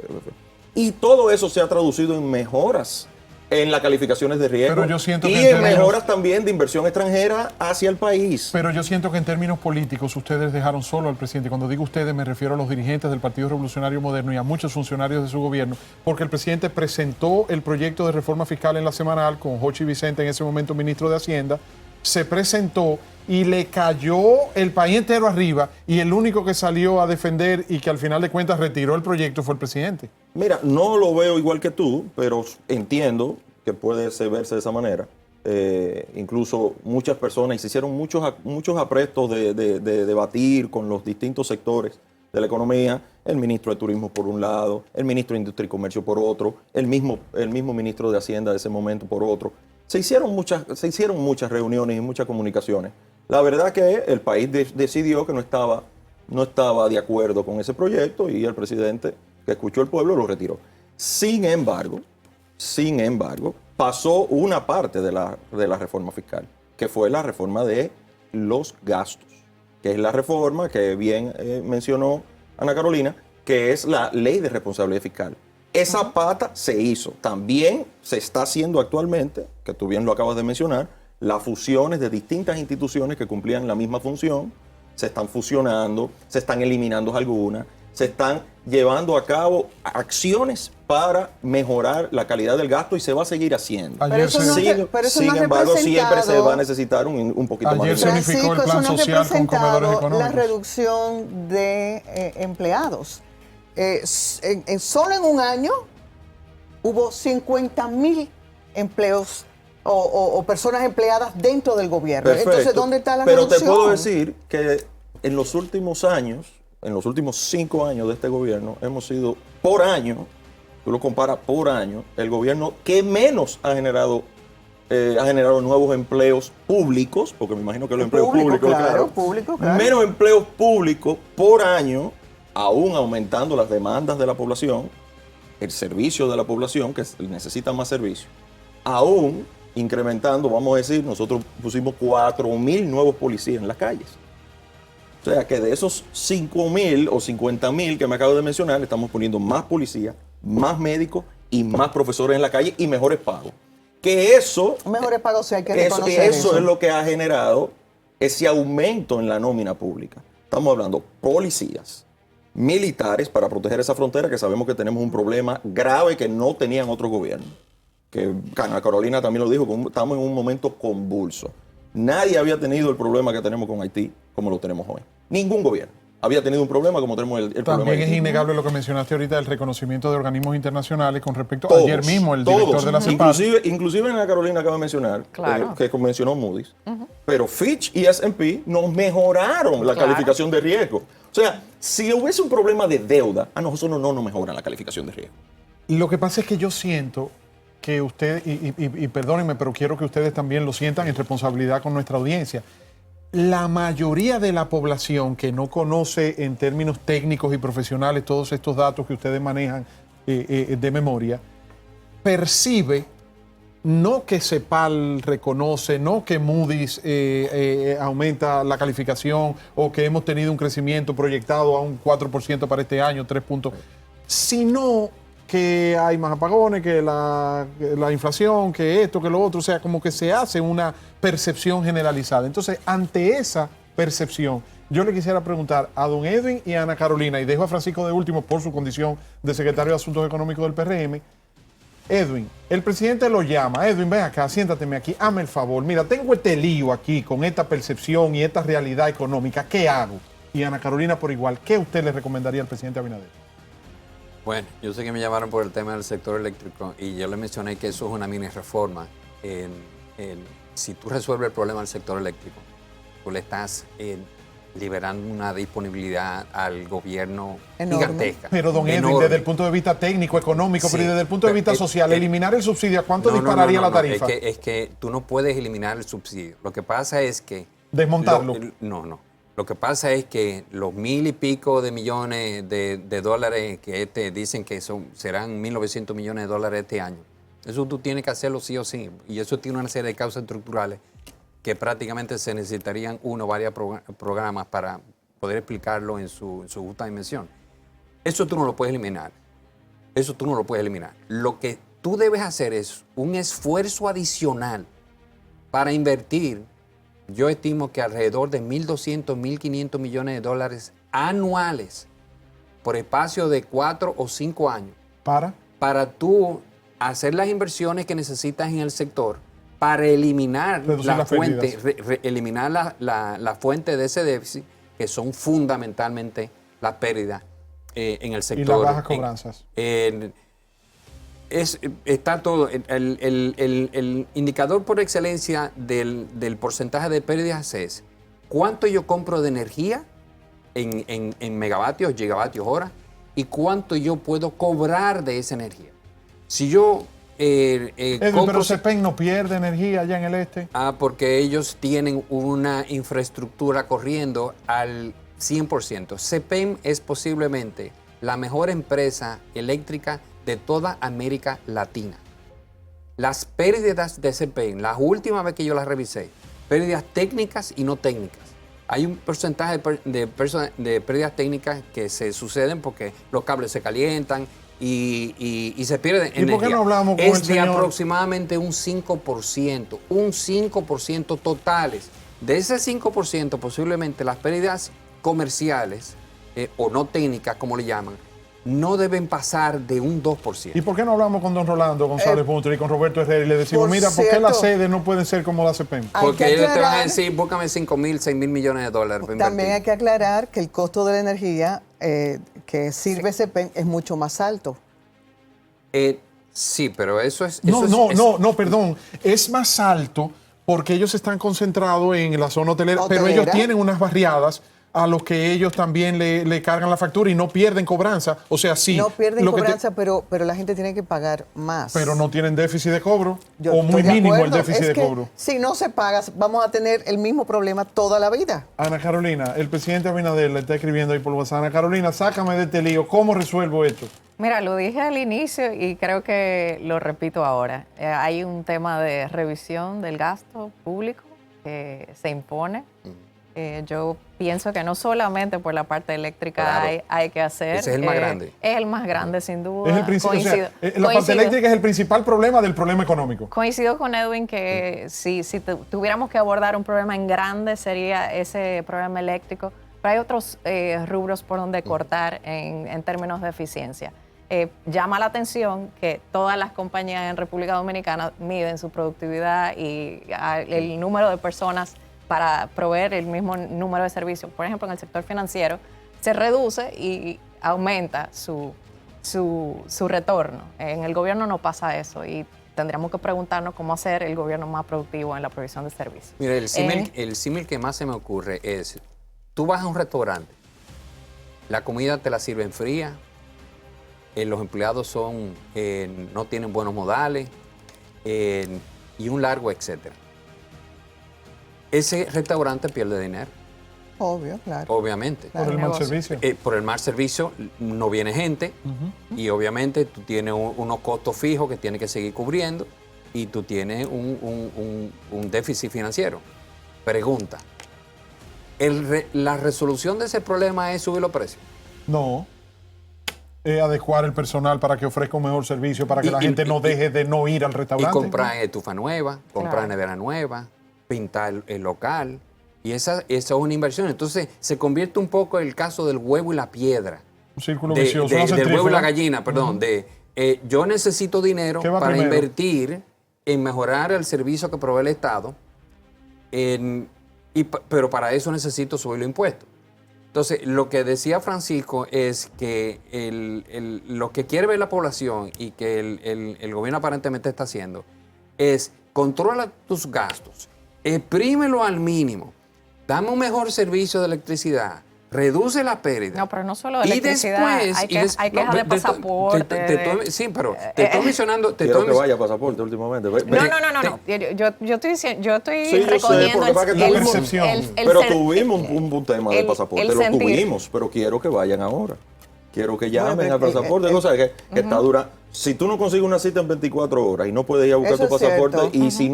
S1: Y todo eso se ha traducido en mejoras en las calificaciones de riesgo
S2: Pero yo siento
S1: y
S2: que en
S1: en
S2: términos-
S1: mejoras también de inversión extranjera hacia el país.
S2: Pero yo siento que en términos políticos ustedes dejaron solo al presidente. Cuando digo ustedes me refiero a los dirigentes del Partido Revolucionario Moderno y a muchos funcionarios de su gobierno, porque el presidente presentó el proyecto de reforma fiscal en la semanal con Jochi Vicente, en ese momento ministro de Hacienda, se presentó y le cayó el país entero arriba, y el único que salió a defender y que al final de cuentas retiró el proyecto fue el presidente.
S1: Mira, no lo veo igual que tú, pero entiendo que puede verse de esa manera. Incluso muchas personas, y se hicieron muchos aprestos de debatir con los distintos sectores de la economía, el ministro de Turismo por un lado, el ministro de Industria y Comercio por otro, el mismo ministro de Hacienda de ese momento por otro. Se hicieron muchas reuniones y muchas comunicaciones. La verdad que el país decidió que no estaba de acuerdo con ese proyecto y el presidente, que escuchó al pueblo, lo retiró. Sin embargo, pasó una parte de la reforma fiscal, que fue la reforma de los gastos, que es la reforma que bien mencionó Ana Carolina, que es la ley de responsabilidad fiscal. Esa pata se hizo. También se está haciendo actualmente, que tú bien lo acabas de mencionar, las fusiones de distintas instituciones que cumplían la misma función. Se están fusionando, se están eliminando algunas, se están llevando a cabo acciones para mejorar la calidad del gasto y se va a seguir haciendo. Sin embargo, siempre se va a necesitar un poquito más de
S2: se unificó el plan social con comedores económicos.
S3: La reducción de empleados. Solo en un año hubo 50,000 empleos o personas empleadas dentro del gobierno.
S1: Perfecto.
S3: Entonces, ¿dónde está la reducción?
S1: Pero te puedo decir que en los últimos años, en los últimos 5 años de este gobierno, hemos sido por año, tú lo comparas por año, el gobierno que menos ha generado nuevos empleos públicos, porque me imagino que los empleos públicos, claro, menos empleos públicos por año, aún aumentando las demandas de la población, el servicio de la población, que necesita más servicio, aún incrementando, vamos a decir, nosotros pusimos 4,000 nuevos policías en las calles. O sea que de esos 5,000 o 50,000 que me acabo de mencionar, le estamos poniendo más policías, más médicos y más profesores en la calle y mejores pagos. Que eso...
S3: Mejores pagos, sí hay que reconocer
S1: eso es lo que ha generado ese aumento en la nómina pública. Estamos hablando policías, militares para proteger esa frontera, que sabemos que tenemos un problema grave que no tenían otros gobiernos. Que Ana Carolina también lo dijo, estamos en un momento convulso. Nadie había tenido el problema que tenemos con Haití como lo tenemos hoy. Ningún gobierno había tenido un problema como tenemos el problema.
S2: También es innegable lo que mencionaste ahorita del reconocimiento de organismos internacionales con respecto a ayer mismo el director de la CEPAL.
S1: Inclusive Ana Carolina acaba de mencionar, que mencionó Moody's, pero Fitch y S&P nos mejoraron la calificación de riesgo. O sea, si hubiese un problema de deuda, a nosotros no nos mejoran la calificación de riesgo.
S2: Lo que pasa es que yo siento que usted, y perdónenme, pero quiero que ustedes también lo sientan en responsabilidad con nuestra audiencia. La mayoría de la población que no conoce en términos técnicos y profesionales todos estos datos que ustedes manejan de memoria, percibe no que CEPAL reconoce, no que Moody's aumenta la calificación o que hemos tenido un crecimiento proyectado a un 4% para este año, 3 puntos, sino que hay más apagones, que la inflación, que esto, que lo otro. O sea, como que se hace una percepción generalizada. Entonces, ante esa percepción, yo le quisiera preguntar a don Edwin y a Ana Carolina, y dejo a Francisco de último por su condición de secretario de Asuntos Económicos del PRM. Edwin, el presidente lo llama. Edwin, ven acá, siéntateme aquí, hazme el favor. Mira, tengo este lío aquí con esta percepción y esta realidad económica. ¿Qué hago? Y Ana Carolina por igual, ¿qué usted le recomendaría al presidente Abinader?
S6: Bueno, yo sé que me llamaron por el tema del sector eléctrico y yo le mencioné que eso es una mini reforma. Si tú resuelves el problema del sector eléctrico, tú le estás liberando una disponibilidad al gobierno gigantesca.
S2: Pero don Edwin, desde el punto de vista técnico, económico, sí, pero desde el punto de vista social, eliminar el subsidio, ¿a cuánto dispararía la tarifa?
S6: Es que tú no puedes eliminar el subsidio. Lo que pasa es que...
S2: ¿Desmontarlo?
S6: No. Lo que pasa es que los 1,000 y pico de millones de dólares que dicen que serán 1.900 millones de dólares este año, eso tú tienes que hacerlo sí o sí. Y eso tiene una serie de causas estructurales que prácticamente se necesitarían varios programas para poder explicarlo en su justa dimensión. Eso tú no lo puedes eliminar. Lo que tú debes hacer es un esfuerzo adicional para invertir. Yo estimo que alrededor de 1.200, 1.500 millones de dólares anuales por espacio de 4 o 5 años. Para tú hacer las inversiones que necesitas en el sector para eliminar la fuente, eliminar la fuente de ese déficit, que son fundamentalmente las pérdidas en el sector.
S2: Y las bajas cobranzas.
S6: está todo. El indicador por excelencia del porcentaje de pérdidas es cuánto yo compro de energía en megavatios, gigavatios hora y cuánto yo puedo cobrar de esa energía. Si yo
S2: pero CEPEN no pierde energía allá en el este.
S6: Porque ellos tienen una infraestructura corriendo al 100%. CEPEN es posiblemente la mejor empresa eléctrica de toda América Latina. Las pérdidas de CEPEN, la última vez que yo las revisé, pérdidas técnicas y no técnicas. Hay un porcentaje de pérdidas técnicas que se suceden porque los cables se calientan y se pierde energía.
S2: ¿Y por qué no hablamos con
S6: es
S2: el
S6: de
S2: señor?
S6: Aproximadamente un 5% totales. De ese 5%, posiblemente las pérdidas comerciales o no técnicas, como le llaman, no deben pasar de un 2%.
S2: ¿Y por qué no hablamos con don Rolando González Bunter y con Roberto Herrera y le decimos, mira, ¿por qué las sedes no pueden ser como la CEPEN?
S6: Porque
S3: Hay que
S6: ellos te van a
S3: aclarar-
S6: decir, búscame 5.000, 6.000 millones de dólares para
S3: También
S6: invertir.
S3: hay que aclarar que el costo de la energía que sirve CEPEN es mucho más alto.
S6: Sí, pero eso es...
S2: No, perdón. Es más alto porque ellos están concentrados en la zona hotelera, pero ellos tienen unas barriadas a los que ellos también le cargan la factura y no pierden cobranza. O sea, sí.
S3: No pierden
S2: lo que
S3: cobranza, pero la gente tiene que pagar más.
S2: pero no tienen déficit de cobro
S3: Yo
S2: o
S3: estoy
S2: muy
S3: de
S2: mínimo el
S3: acuerdo.
S2: déficit
S3: Es
S2: de
S3: que
S2: cobro.
S3: Si no se paga, vamos a tener el mismo problema toda la vida.
S2: Ana Carolina, el presidente Abinader le está escribiendo ahí por WhatsApp. Ana Carolina, sácame de este lío. ¿Cómo resuelvo esto?
S5: Mira, lo dije al inicio y creo que lo repito ahora. Hay un tema de revisión del gasto público que se impone. Yo pienso que no solamente por la parte eléctrica
S6: Claro.
S5: hay que hacer.
S6: Ese es el más grande.
S5: Es el más grande, sin duda.
S2: Es el principio.
S5: Coincido-
S2: La parte
S5: coincido.
S2: eléctrica es el principal problema del problema económico.
S5: Coincido con Edwin que si tuviéramos que abordar un problema en grande sería ese problema eléctrico, pero hay otros rubros por donde cortar en términos de eficiencia. Llama la atención que todas las compañías en República Dominicana miden su productividad y el número de personas para proveer el mismo número de servicios. Por ejemplo, en el sector financiero se reduce y aumenta su retorno. En el gobierno no pasa eso y tendríamos que preguntarnos cómo hacer el gobierno más productivo en la provisión de servicios.
S6: Mira, el símil que más se me ocurre es, tú vas a un restaurante, la comida te la sirven fría, los empleados no tienen buenos modales y un largo etcétera. Ese restaurante pierde dinero,
S3: Obvio, claro.
S6: obviamente.
S2: Por el mal
S5: negocio.
S2: servicio.
S6: Por el mal servicio no viene gente y obviamente tú tienes unos costos fijos que tienes que seguir cubriendo y tú tienes un déficit financiero. Pregunta, ¿la resolución de ese problema es subir los precios?
S2: No. Es adecuar el personal para que ofrezca un mejor servicio, para que la
S6: Y-
S2: gente
S6: y-
S2: no deje de no ir al
S6: Y
S2: restaurante.
S6: comprar estufa nueva, comprar
S5: Claro.
S6: nevera nueva, pintar el local. Y esa es una inversión. Entonces se convierte un poco el caso del huevo y la piedra.
S2: Un círculo
S6: De-
S2: vicioso.
S6: de-
S2: una
S6: del huevo y
S2: centrífuga.
S6: la gallina, perdón. Yo necesito dinero
S2: ¿Qué va
S6: para
S2: primero?
S6: invertir en mejorar el servicio que provee el Estado, pero para eso necesito subir los impuestos. Entonces, lo que decía Francisco es que lo que quiere ver la población y que el gobierno aparentemente está haciendo es controla tus gastos, exprímelo al mínimo, dame un mejor servicio de electricidad, reduce la pérdida.
S5: No, pero no solo de
S6: Y
S5: electricidad,
S6: después-
S5: hay
S6: y des-
S5: quejas
S6: no,
S5: de
S6: te-
S5: pasaporte.
S6: sí, pero te estoy mencionando...
S1: Quiero que vaya pasaporte últimamente.
S5: No. Yo estoy diciendo, yo estoy
S1: Sí, yo sé,
S5: recogiendo
S1: porque pasa que
S2: la
S1: tuvimos-
S2: percepción.
S1: Pero tuvimos un tema de
S5: el-
S1: pasaporte,
S5: el
S1: lo
S5: sentir.
S1: tuvimos, pero quiero que vayan ahora. Quiero que llamen
S3: Bueno,
S1: al pasaporte,
S3: el-
S1: o sea, que está dura. Si tú no consigues una cita en 24 horas y no puedes ir a buscar
S3: Eso
S1: tu
S3: es
S1: pasaporte,
S3: cierto.
S1: y si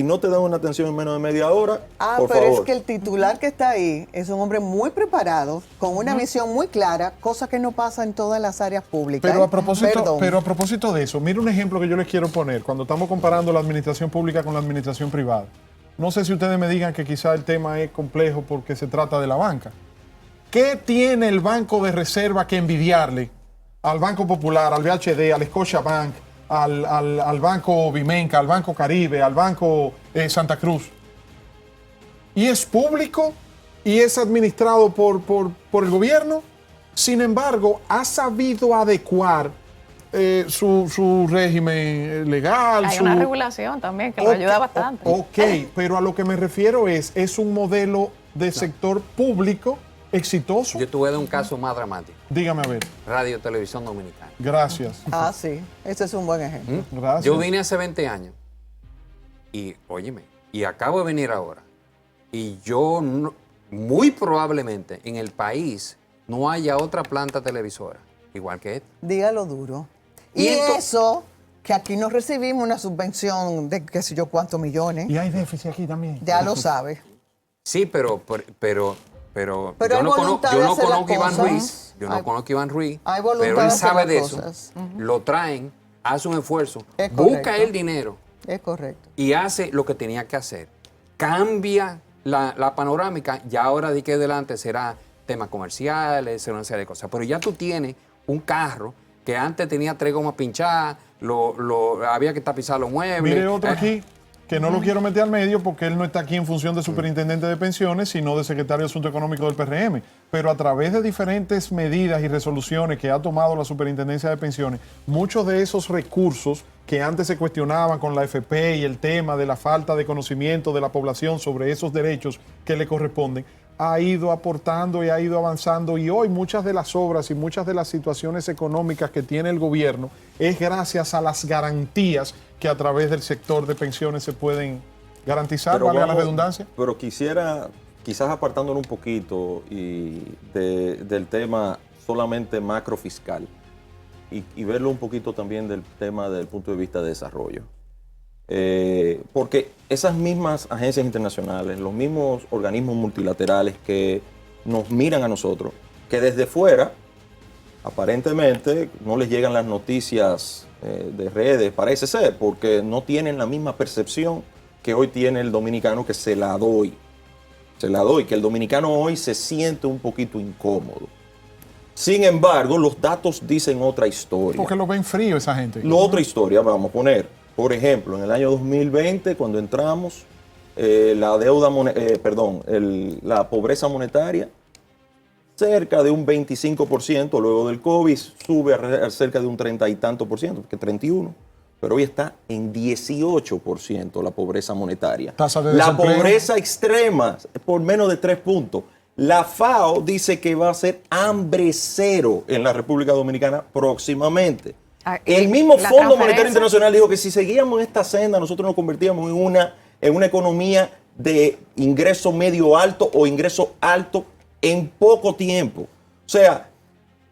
S1: no te dan una atención en menos de media hora, por
S3: Pero
S1: favor.
S3: es que el titular que está ahí es un hombre muy preparado, con una visión muy clara, cosa que no pasa en todas las áreas públicas.
S2: Pero a,
S3: ¿eh?
S2: propósito,
S3: Perdón.
S2: pero a propósito de eso, mira un ejemplo que yo les quiero poner cuando estamos comparando la administración pública con la administración privada. No sé si ustedes me digan que quizá el tema es complejo porque se trata de la banca. ¿Qué tiene el Banco de Reserva que envidiarle al Banco Popular, al BHD, al Scotiabank, al Banco Vimenca, al Banco Caribe, al Banco Santa Cruz? Y es público y es administrado por el gobierno. Sin embargo, ha sabido adecuar su régimen legal.
S5: Hay una regulación también que lo ayuda bastante.
S2: Ok, pero a lo que me refiero es un modelo de sector público exitoso.
S6: Yo te voy a dar un caso más dramático.
S2: Dígame a ver.
S6: Radio Televisión Dominicana.
S2: Gracias.
S3: Ah, sí, ese es un buen ejemplo.
S2: Gracias.
S6: Yo vine hace 20 años y, óyeme, y acabo de venir ahora. Y yo, muy probablemente, en el país no haya otra planta televisora igual que esta.
S3: Dígalo duro. Y
S6: entonces,
S3: eso, que aquí no recibimos una subvención de qué sé yo cuántos millones,
S2: Y hay déficit aquí también.
S3: ya lo sabe.
S6: Sí, pero
S3: Pero
S6: yo
S3: hay
S6: no
S3: voluntad de hacer
S6: conozco a
S3: las
S6: Iván
S3: cosas.
S6: Ruiz. Yo no
S3: Hay-
S6: conozco a Iván Ruiz.
S3: hay voluntad
S6: pero
S3: de
S6: él
S3: hacer
S6: sabe
S3: las
S6: de eso.
S3: cosas.
S6: Lo traen, hace un esfuerzo,
S3: Es
S6: busca
S3: correcto.
S6: el dinero
S3: Es correcto.
S6: y hace lo que tenía que hacer. Cambia la panorámica, ya ahora de aquí adelante será temas comerciales, será una serie de cosas. Pero ya tú tienes un carro que antes tenía 3 gomas pinchadas, había que tapizar los muebles.
S2: Mire otro aquí, que no lo quiero meter al medio porque él no está aquí en función de superintendente de pensiones, sino de secretario de Asuntos Económicos del PRM. Pero a través de diferentes medidas y resoluciones que ha tomado la superintendencia de pensiones, muchos de esos recursos que antes se cuestionaban con la AFP y el tema de la falta de conocimiento de la población sobre esos derechos que le corresponden, ha ido aportando y ha ido avanzando, y hoy muchas de las obras y muchas de las situaciones económicas que tiene el gobierno es gracias a las garantías que a través del sector de pensiones se pueden garantizar, valga la
S1: vamos-
S2: redundancia.
S1: Pero quisiera, quizás apartándonos un poquito del tema solamente macrofiscal y verlo un poquito también del tema del punto de vista de desarrollo. Porque esas mismas agencias internacionales, los mismos organismos multilaterales que nos miran a nosotros, que desde fuera, aparentemente, no les llegan las noticias de redes, parece ser, porque no tienen la misma percepción que hoy tiene el dominicano, que se la doy, que el dominicano hoy se siente un poquito incómodo. Sin embargo, los datos dicen otra historia.
S2: Porque lo ven frío esa gente.
S1: La otra historia, vamos a poner, por ejemplo, en el año 2020, cuando entramos, la pobreza monetaria, cerca de un 25%, luego del COVID sube a cerca de un 30 y tanto por ciento, que 31%, pero hoy está en 18% la pobreza monetaria.
S2: Tasa de
S1: La
S2: desempleo.
S1: pobreza extrema, por menos de 3 puntos. La FAO dice que va a ser hambre cero en la República Dominicana próximamente. El mismo
S5: La
S1: Fondo Monetario
S5: transferencia.
S1: Internacional dijo que si seguíamos en esta senda, nosotros nos convertíamos en una economía de ingreso medio alto o ingreso alto en poco tiempo. O sea,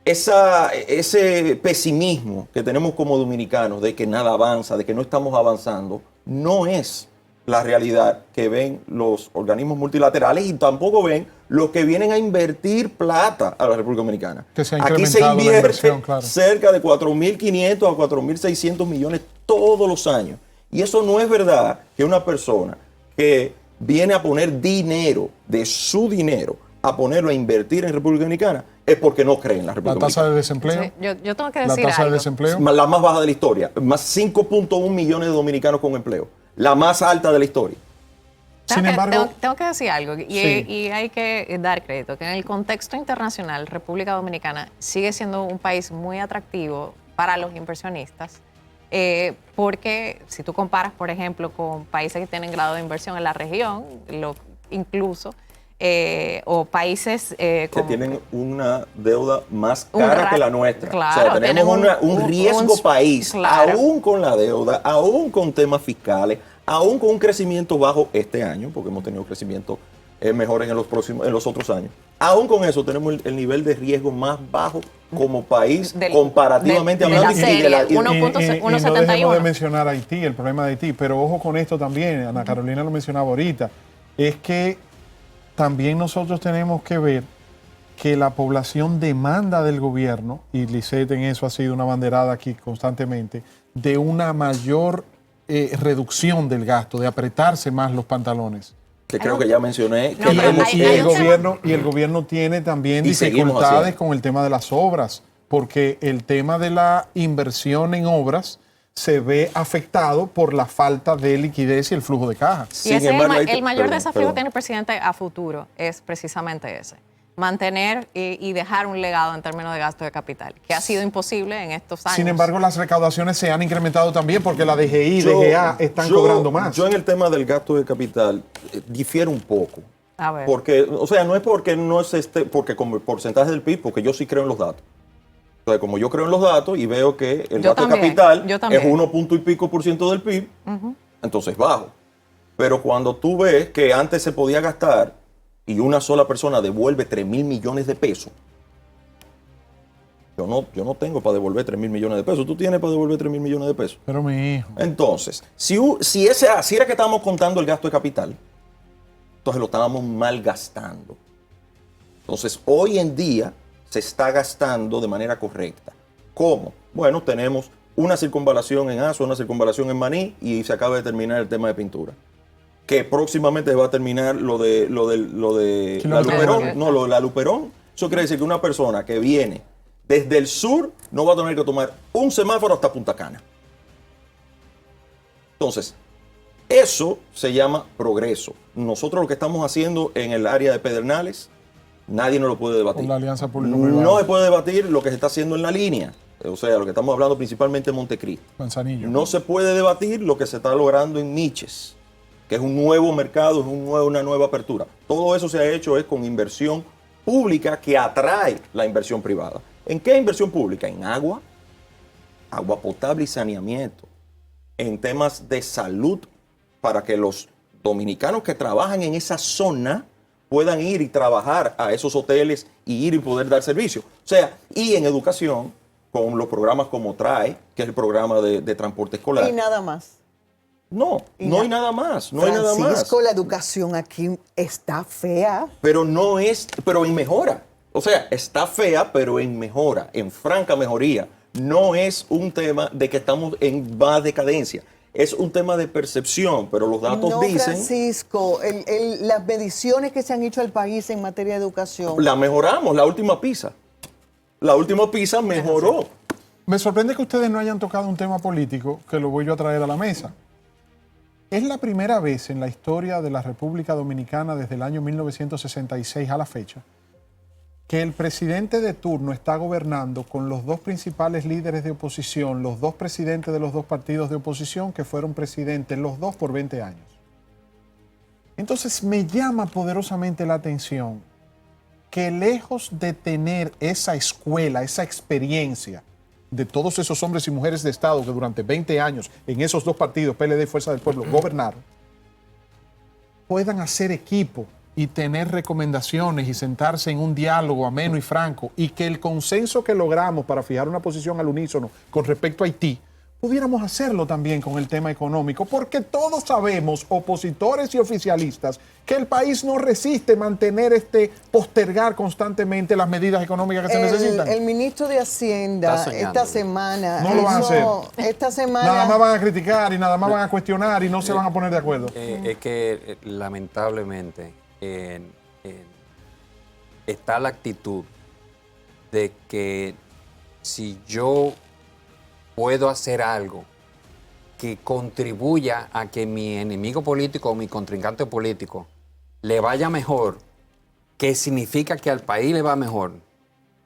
S1: ese pesimismo que tenemos como dominicanos de que nada avanza, de que no estamos avanzando, no es la realidad que ven los organismos multilaterales y tampoco ven los que vienen a invertir plata a la República Dominicana.
S2: Que se ha
S1: Aquí se
S2: incrementado la
S1: invierte
S2: inversión, claro.
S1: cerca de 4.500 a 4.600 millones todos los años. Y eso no es verdad que una persona que viene a poner dinero de su dinero a ponerlo a invertir en República Dominicana es porque no cree en la
S2: La
S1: República
S2: tasa de
S1: Dominicana.
S2: desempleo.
S5: Sí, yo tengo que
S2: La
S5: decir
S2: tasa de
S5: algo.
S2: desempleo.
S1: La más baja de la historia, más 5.1 millones de dominicanos con empleo, la más alta de la historia.
S2: Sin embargo,
S5: Tengo que decir algo y,
S2: Sí.
S5: y hay que dar crédito, que en el contexto internacional, República Dominicana sigue siendo un país muy atractivo para los inversionistas, porque si tú comparas, por ejemplo, con países que tienen grado de inversión en la región, incluso, o países
S1: Que
S5: como...
S1: tienen una deuda más
S5: Un
S1: cara
S5: ra-
S1: que la nuestra.
S5: claro,
S1: o sea, tenemos
S5: tienen
S1: un riesgo país,
S5: claro.
S1: aún con la deuda, aún con temas fiscales, aún con un crecimiento bajo este año, porque hemos tenido crecimiento mejores en los otros años. Aún con eso tenemos el nivel de riesgo más bajo como país comparativamente
S5: de la
S1: hablando.
S5: serie.
S2: y no
S5: 1.71.
S2: dejemos de mencionar Haití, el problema de Haití, pero ojo con esto también, Ana Carolina lo mencionaba ahorita, es que también nosotros tenemos que ver que la población demanda del gobierno, y Lisette en eso ha sido una banderada aquí constantemente, de una mayor reducción del gasto, de apretarse más los pantalones.
S1: Que creo que ya mencioné.
S5: No,
S1: que
S5: pero
S1: hemos
S5: hay-
S2: Y
S5: hay
S2: el
S5: un tema-
S2: gobierno tiene también
S1: Y seguimos
S2: dificultades
S1: haciendo.
S2: con el tema de las obras, porque el tema de la inversión en obras se ve afectado por la falta de liquidez y el flujo de caja.
S5: Y
S1: Sin
S5: ese es
S1: embargo,
S5: el mayor
S1: perdón,
S5: desafío
S1: perdón.
S5: que tiene el presidente a futuro, es precisamente ese. mantener y dejar un legado en términos de gasto de capital, que ha sido imposible en estos años.
S2: Sin embargo, las recaudaciones se han incrementado también porque la DGI y DGA están cobrando más.
S1: Yo en el tema del gasto de capital difiero un poco.
S5: A ver.
S1: Porque, o sea, no es porque no es porque como el porcentaje del PIB, porque yo sí creo en los datos. O sea, como yo creo en los datos y veo que el gasto de capital es 1 punto y pico % del PIB, entonces bajo. Pero cuando tú ves que antes se podía gastar y una sola persona devuelve 3.000 millones de pesos, yo no tengo para devolver 3.000 millones de pesos. ¿Tú tienes para devolver 3.000 millones de pesos?
S2: Pero mi hijo.
S1: Entonces, si era que estábamos contando el gasto de capital, entonces lo estábamos malgastando. Entonces, hoy en día se está gastando de manera correcta. ¿Cómo? Bueno, tenemos una circunvalación en Asua, una circunvalación en Maní y se acaba de terminar el tema de pintura. Que próximamente se va a terminar lo de la Luperón. No, lo de la Luperón. Eso quiere decir que una persona que viene desde el sur no va a tener que tomar un semáforo hasta Punta Cana. Entonces, eso se llama progreso. Nosotros lo que estamos haciendo en el área de Pedernales, nadie nos lo puede debatir.
S2: Con la alianza público-privada.
S1: No se puede debatir lo que se está haciendo en la línea. O sea, lo que estamos hablando principalmente en Montecristi.
S2: Manzanillo.
S1: No se puede debatir lo que se está logrando en Miches, que es un nuevo mercado, es una nueva apertura. Todo eso se ha hecho es con inversión pública que atrae la inversión privada. ¿En qué inversión pública? En agua potable y saneamiento, en temas de salud, para que los dominicanos que trabajan en esa zona puedan ir y trabajar a esos hoteles y ir y poder dar servicio. O sea, y en educación, con los programas como TRAE, que es el programa de transporte escolar.
S3: Y nada más.
S1: No hay nada más, no hay nada más.
S3: Francisco, la educación aquí está fea.
S1: Pero en mejora. O sea, está fea, pero en mejora, en franca mejoría. No es un tema de que estamos en más decadencia. Es un tema de percepción, pero los datos dicen...
S3: Francisco, las mediciones que se han hecho al país en materia de educación...
S1: La mejoramos, la última PISA. La última PISA mejoró.
S2: Me sorprende que ustedes no hayan tocado un tema político que lo voy yo a traer a la mesa. Es la primera vez en la historia de la República Dominicana desde el año 1966 a la fecha que el presidente de turno está gobernando con los dos principales líderes de oposición, los dos presidentes de los dos partidos de oposición que fueron presidentes los dos por 20 años. Entonces me llama poderosamente la atención que lejos de tener esa escuela, esa experiencia de todos esos hombres y mujeres de Estado que durante 20 años en esos dos partidos, PLD y Fuerza del Pueblo, gobernaron, puedan hacer equipo y tener recomendaciones y sentarse en un diálogo ameno y franco y que el consenso que logramos para fijar una posición al unísono con respecto a Haití, pudiéramos hacerlo también con el tema económico, porque todos sabemos, opositores y oficialistas, que el país no resiste mantener postergar constantemente las medidas económicas que se necesitan.
S3: El ministro de Hacienda esta semana...
S2: No lo van a hacer.
S3: Esta semana...
S2: Nada más van a criticar y nada más van a cuestionar y no se van a poner de acuerdo.
S6: Es que lamentablemente está la actitud de que si yo puedo hacer algo que contribuya a que mi enemigo político o mi contrincante político le vaya mejor, que significa que al país le va mejor,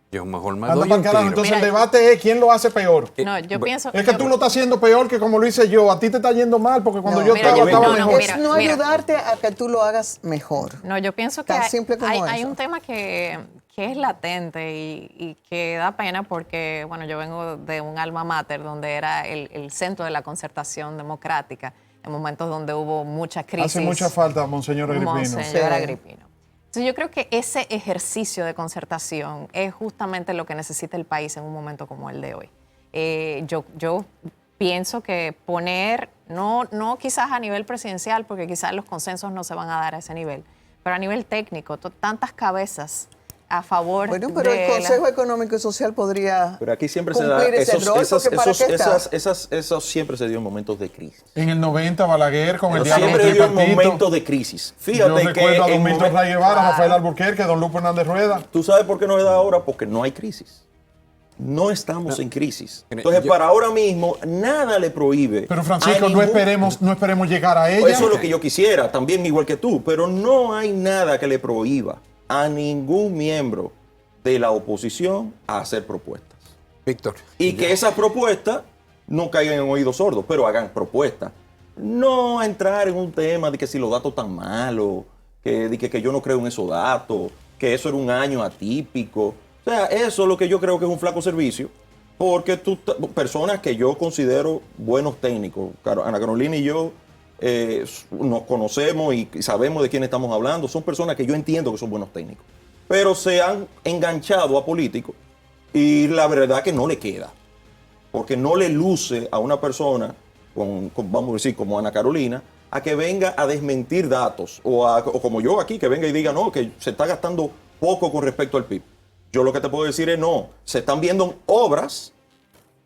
S6: yo mejor me doy un tiro.
S2: Entonces el debate es quién lo hace peor.
S5: No, yo pienso...
S2: Es que tú lo estás haciendo peor que como lo hice yo. A ti te está yendo mal porque cuando yo estaba mejor.
S3: Es no ayudarte a que tú lo hagas mejor.
S5: No, yo pienso que hay un tema que es latente y que da pena porque, bueno, yo vengo de un alma mater donde era el centro de la concertación democrática, en momentos donde hubo mucha crisis.
S2: Hace mucha falta, Monseñor Agripino.
S5: Monseñor Agripino. Entonces yo creo que ese ejercicio de concertación es justamente lo que necesita el país en un momento como el de hoy. Yo pienso que poner, no quizás a nivel presidencial, porque quizás los consensos no se van a dar a ese nivel, pero a nivel técnico, tantas cabezas a favor
S3: Bueno, pero el Consejo Económico y Social podría
S1: Pero aquí siempre se da
S3: cumplir ese rol, porque ¿para qué está?
S1: Eso siempre se dio en momentos de crisis.
S2: En el 90, Balaguer con el diálogo
S1: Siempre dio en
S2: tripartito.
S1: momentos de crisis. Fíjate
S2: Yo
S1: que
S2: recuerdo a
S1: en
S2: don Milton Ray Guevara, Rafael Alburquerque, don Lupe Hernández Rueda.
S1: ¿Tú sabes por qué no se da ahora? Porque no hay crisis. No estamos en crisis. Entonces, para ahora mismo, nada le prohíbe.
S2: Pero Francisco, no esperemos llegar a ella.
S1: Eso es lo que yo quisiera, también igual que tú, pero no hay nada que le prohíba a ningún miembro de la oposición a hacer propuestas.
S6: Víctor.
S1: Y que esas propuestas no caigan en oídos sordos, pero hagan propuestas. No a entrar en un tema de que si los datos están malos, que yo no creo en esos datos, que eso era un año atípico. O sea, eso es lo que yo creo que es un flaco servicio, porque personas que yo considero buenos técnicos, Ana Carolina y yo nos conocemos y sabemos de quién estamos hablando, son personas que yo entiendo que son buenos técnicos, pero se han enganchado a políticos y la verdad que no le queda, porque no le luce a una persona, vamos a decir, como Ana Carolina, a que venga a desmentir datos, o como yo aquí, que venga y diga, no, que se está gastando poco con respecto al PIB. Yo lo que te puedo decir es, no, se están viendo obras,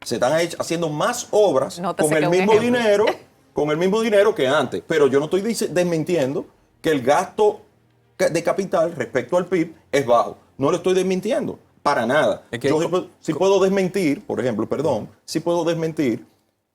S1: se están haciendo más obras con el mismo dinero que antes, pero yo no estoy desmintiendo que el gasto de capital respecto al PIB es bajo. No lo estoy desmintiendo, para nada.
S6: Es que
S1: yo sí puedo desmentir, por ejemplo, sí puedo desmentir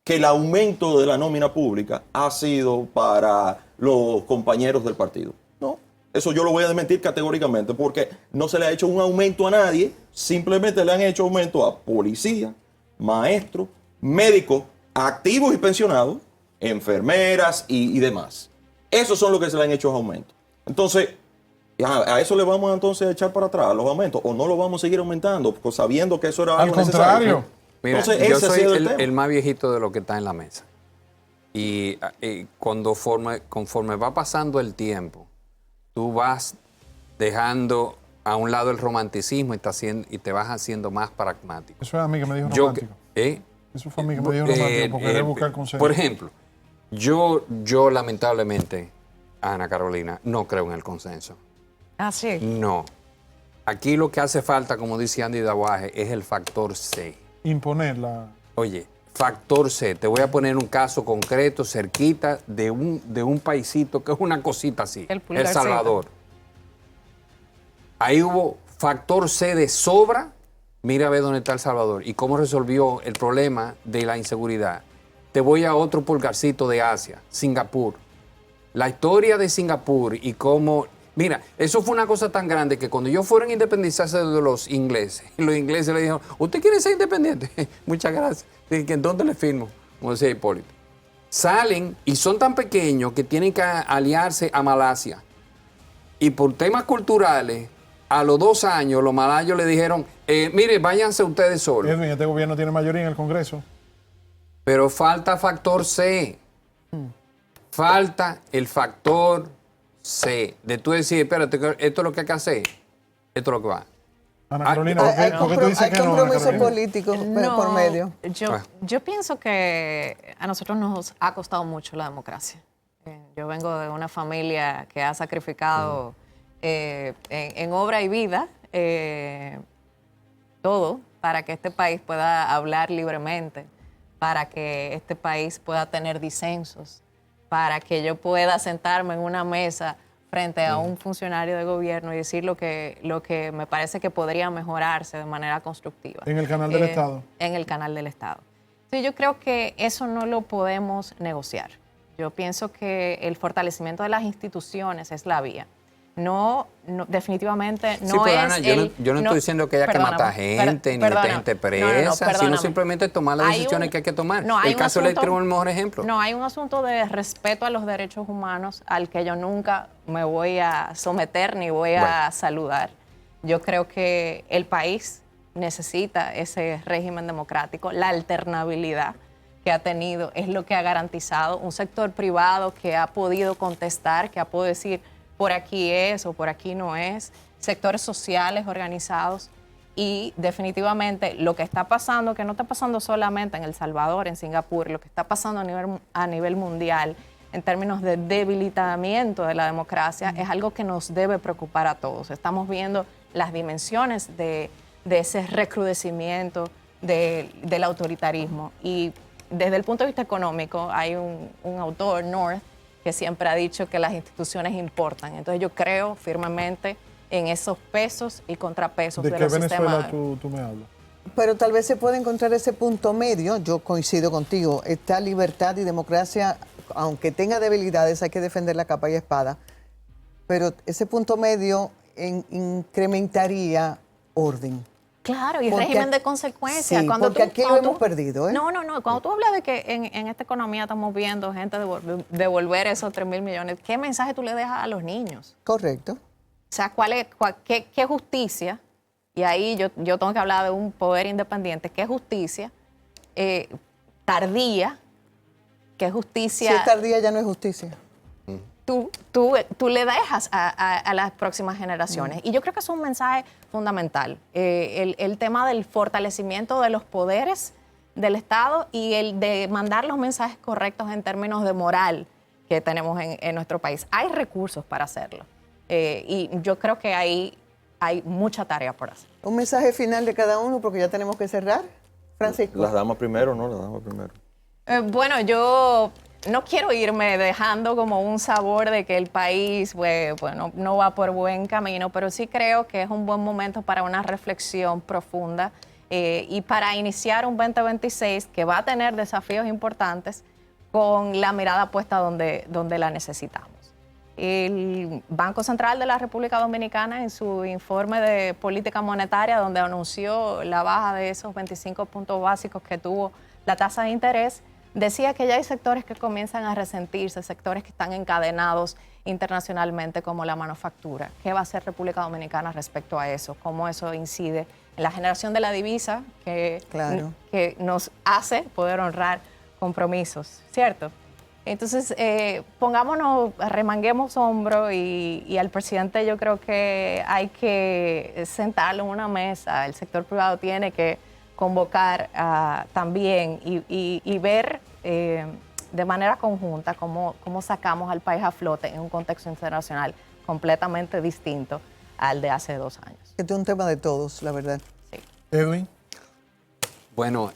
S1: que el aumento de la nómina pública ha sido para los compañeros del partido. No, eso yo lo voy a desmentir categóricamente, porque no se le ha hecho un aumento a nadie, simplemente le han hecho aumento a policías, maestros, médicos activos y pensionados, enfermeras y demás. Esos son los que se le han hecho aumentos. Entonces, a eso le vamos entonces a echar para atrás los aumentos, o no lo vamos a seguir aumentando, sabiendo que eso era algo necesario.
S2: Al contrario.
S6: Mira,
S1: Entonces,
S6: yo
S1: ese ha
S6: soy
S1: sido el tema.
S6: el más viejito de lo que está en la mesa. Y conforme va pasando el tiempo, tú vas dejando a un lado el romanticismo y te vas haciendo más pragmático.
S2: Eso es a mí que me dijo romántico. Eso fue a mí que me dijo romántico, porque quería buscar consejo.
S6: Por ejemplo, yo lamentablemente, Ana Carolina, no creo en el consenso.
S5: Ah, sí.
S6: No. Aquí lo que hace falta, como dice Andy Dawaje, es el factor C.
S2: Imponerla.
S6: Oye, factor C. Te voy a poner un caso concreto, cerquita, de un paisito que es una cosita así. El Salvador. Ahí hubo factor C de sobra. Mira a ver dónde está El Salvador y cómo resolvió el problema de la inseguridad. Te voy a otro pulgarcito de Asia, Singapur. La historia de Singapur y cómo... Mira, eso fue una cosa tan grande que cuando ellos fueron a independizarse de los ingleses le dijeron, ¿usted quiere ser independiente? Muchas gracias. ¿En dónde le firmo? Como decía Hipólito. Salen y son tan pequeños que tienen que aliarse a Malasia. Y por temas culturales, a los 2 años los malayos le dijeron, mire, váyanse ustedes solos.
S2: Edwin, este gobierno tiene mayoría en el Congreso.
S6: Pero falta factor C. Falta el factor C. De tú decir, espérate, esto es lo que hay que hacer. Esto es lo que va.
S2: Ana Carolina, ¿por qué tú dices
S3: hay
S2: que no, Ana
S3: compromiso
S2: Carolina?
S3: político por medio.
S5: Yo pienso que a nosotros nos ha costado mucho la democracia. Yo vengo de una familia que ha sacrificado en obra y vida todo para que este país pueda hablar libremente, para que este país pueda tener disensos, para que yo pueda sentarme en una mesa frente a un funcionario de gobierno y decir lo que me parece que podría mejorarse de manera constructiva.
S2: En el canal del Estado.
S5: En el canal del Estado. Sí, yo creo que eso no lo podemos negociar. Yo pienso que el fortalecimiento de las instituciones es la vía. No, definitivamente no
S6: pero
S5: es
S6: Ana, yo no estoy diciendo que haya que matar gente, ni meter gente presa, sino simplemente tomar las decisiones que hay que tomar. El caso eléctrico es el mejor ejemplo.
S5: No, hay un asunto de respeto a los derechos humanos al que yo nunca me voy a someter ni voy a saludar. Yo creo que el país necesita ese régimen democrático, la alternabilidad que ha tenido es lo que ha garantizado un sector privado que ha podido contestar, que ha podido decir por aquí es o por aquí no es, sectores sociales organizados y definitivamente lo que está pasando, que no está pasando solamente en El Salvador, en Singapur, lo que está pasando a nivel mundial en términos de debilitamiento de la democracia es algo que nos debe preocupar a todos. Estamos viendo las dimensiones de ese recrudecimiento del autoritarismo y desde el punto de vista económico hay un autor, North, que siempre ha dicho que las instituciones importan. Entonces yo creo firmemente en esos pesos y contrapesos de los sistemas.
S2: ¿De qué Venezuela tú me hablas?
S3: Pero tal vez se puede encontrar ese punto medio, yo coincido contigo, esta libertad y democracia, aunque tenga debilidades, hay que defender la capa y espada, pero ese punto medio incrementaría orden.
S5: Claro, y
S3: Porque-
S5: régimen de consecuencias.
S3: Sí, porque aquí lo hemos perdido, ¿eh?
S5: No. Cuando tú hablas de que en esta economía estamos viendo gente devolver esos 3.000 millones, ¿qué mensaje tú le dejas a los niños?
S3: Correcto.
S5: O sea, qué justicia? Y ahí yo tengo que hablar de un poder independiente. ¿Qué justicia tardía? ¿Qué justicia?
S3: Si es tardía ya no es justicia.
S5: Tú le dejas a las próximas generaciones. Y yo creo que es un mensaje fundamental. El tema del fortalecimiento de los poderes del Estado y el de mandar los mensajes correctos en términos de moral que tenemos en nuestro país. Hay recursos para hacerlo. Y yo creo que ahí hay mucha tarea por hacer.
S3: Un mensaje final de cada uno porque ya tenemos que cerrar. Francisco.
S1: Las damas primero, ¿no? Las damas primero.
S5: Bueno, yo no quiero irme dejando como un sabor de que el país bueno, no va por buen camino, pero sí creo que es un buen momento para una reflexión profunda y para iniciar un 2026 que va a tener desafíos importantes con la mirada puesta donde la necesitamos. El Banco Central de la República Dominicana, en su informe de política monetaria, donde anunció la baja de esos 25 puntos básicos que tuvo la tasa de interés, decía que ya hay sectores que comienzan a resentirse, sectores que están encadenados internacionalmente como la manufactura. ¿Qué va a hacer República Dominicana respecto a eso? ¿Cómo eso incide en la generación de la divisa que nos hace poder honrar compromisos, ¿cierto? Entonces, remanguemos hombro y al presidente yo creo que hay que sentarlo en una mesa. El sector privado tiene que convocar también y ver de manera conjunta cómo sacamos al país a flote en un contexto internacional completamente distinto al de hace 2 años.
S3: Este es un tema de todos, la verdad.
S5: Sí.
S2: Edwin.
S6: Bueno,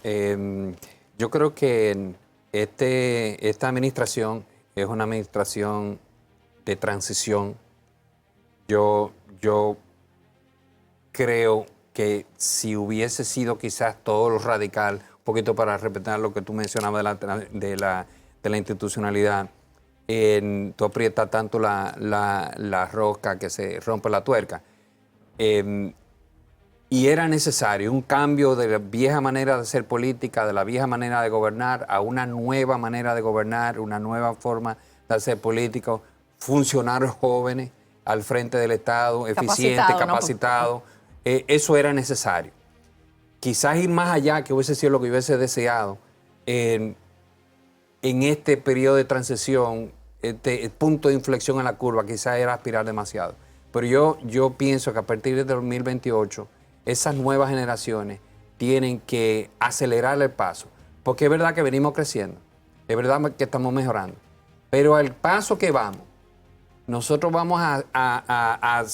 S6: yo creo que esta administración es una administración de transición. Yo creo que si hubiese sido quizás todo lo radical, un poquito para respetar lo que tú mencionabas de la institucionalidad, tú aprietas tanto la rosca que se rompe la tuerca. Y era necesario un cambio de la vieja manera de hacer política, de la vieja manera de gobernar, a una nueva manera de gobernar, una nueva forma de hacer política, funcionarios jóvenes al frente del Estado, eficientes, capacitados. Eso era necesario. Quizás ir más allá, que hubiese sido lo que yo hubiese deseado, en este periodo de transición, este punto de inflexión en la curva, quizás era aspirar demasiado. Pero yo pienso que a partir de 2028, esas nuevas generaciones tienen que acelerar el paso, porque es verdad que venimos creciendo, es verdad que estamos mejorando, pero al paso que vamos, nosotros vamos a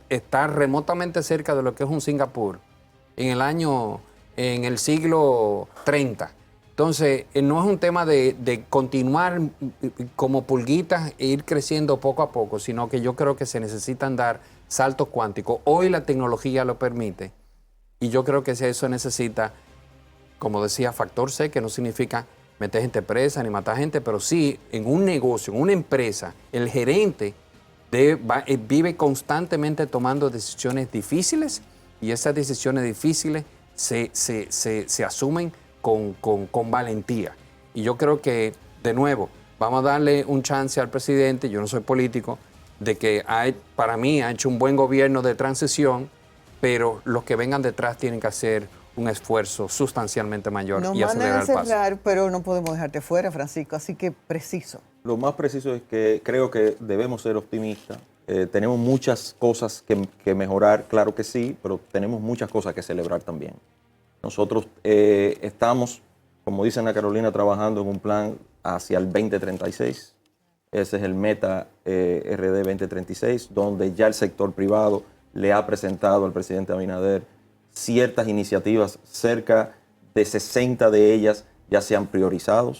S6: estar remotamente cerca de lo que es un Singapur en el siglo 30. Entonces, no es un tema de continuar como pulguitas e ir creciendo poco a poco, sino que yo creo que se necesitan dar saltos cuánticos. Hoy la tecnología lo permite y yo creo que eso necesita, como decía, factor C, que no significa meter gente presa ni matar gente, pero sí en un negocio, en una empresa, el gerente vive constantemente tomando decisiones difíciles y esas decisiones difíciles se asumen con valentía. Y yo creo que, de nuevo, vamos a darle un chance al presidente, yo no soy político, de que para mí ha hecho un buen gobierno de transición, pero los que vengan detrás tienen que hacer un esfuerzo sustancialmente mayor y acelerar el paso.
S3: Nos van a cerrar, pero no podemos dejarte fuera, Francisco, así que preciso.
S1: Lo más preciso es que creo que debemos ser optimistas. Tenemos muchas cosas que mejorar, claro que sí, pero tenemos muchas cosas que celebrar también. Nosotros estamos, como dice Ana Carolina, trabajando en un plan hacia el 2036. Ese es el Meta RD 2036, donde ya el sector privado le ha presentado al presidente Abinader ciertas iniciativas, cerca de 60 de ellas ya se han priorizado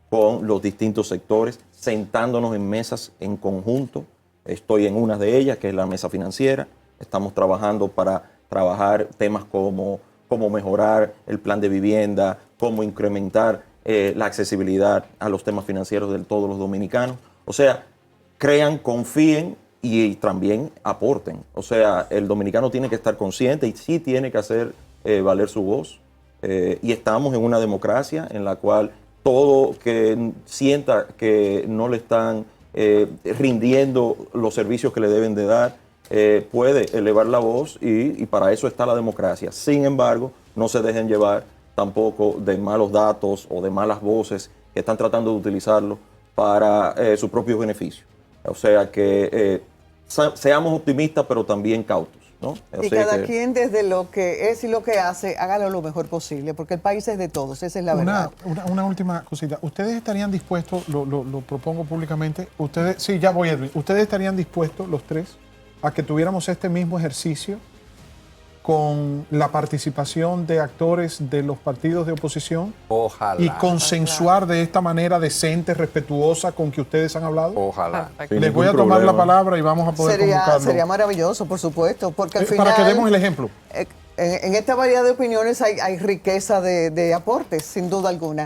S1: con los distintos sectores, sentándonos en mesas en conjunto. Estoy en una de ellas, que es la mesa financiera. Estamos trabajando para trabajar temas como cómo mejorar el plan de vivienda, cómo incrementar la accesibilidad a los temas financieros de todos los dominicanos. O sea, crean, confíen y también aporten. O sea, el dominicano tiene que estar consciente y sí tiene que hacer valer su voz. Y estamos en una democracia en la cual todo que sienta que no le están rindiendo los servicios que le deben de dar, puede elevar la voz y para eso está la democracia. Sin embargo, no se dejen llevar tampoco de malos datos o de malas voces que están tratando de utilizarlo para su propio beneficio. O sea que seamos optimistas, pero también cautos, ¿no? O
S3: Y
S1: sea
S3: cada
S1: que,
S3: quien desde lo que es y lo que hace, hágalo lo mejor posible, porque el país es de todos, esa es la verdad.
S2: Una última cosita. ¿Ustedes estarían dispuestos, lo propongo públicamente, ustedes, sí, ya voy, Edwin, ¿ustedes estarían dispuestos, los tres, a que tuviéramos este mismo ejercicio con la participación de actores de los partidos de oposición
S6: Ojalá.
S2: y consensuar de esta manera decente, respetuosa con que ustedes han hablado?
S6: Ojalá.
S5: Perfecto.
S1: sin
S2: Les voy a
S1: ningún
S2: tomar la
S1: problema.
S2: palabra y vamos a poder convocarlo.
S3: Sería maravilloso, por supuesto, porque al final...
S2: Para que demos el ejemplo.
S3: En esta variedad de opiniones hay riqueza de aportes, sin duda alguna.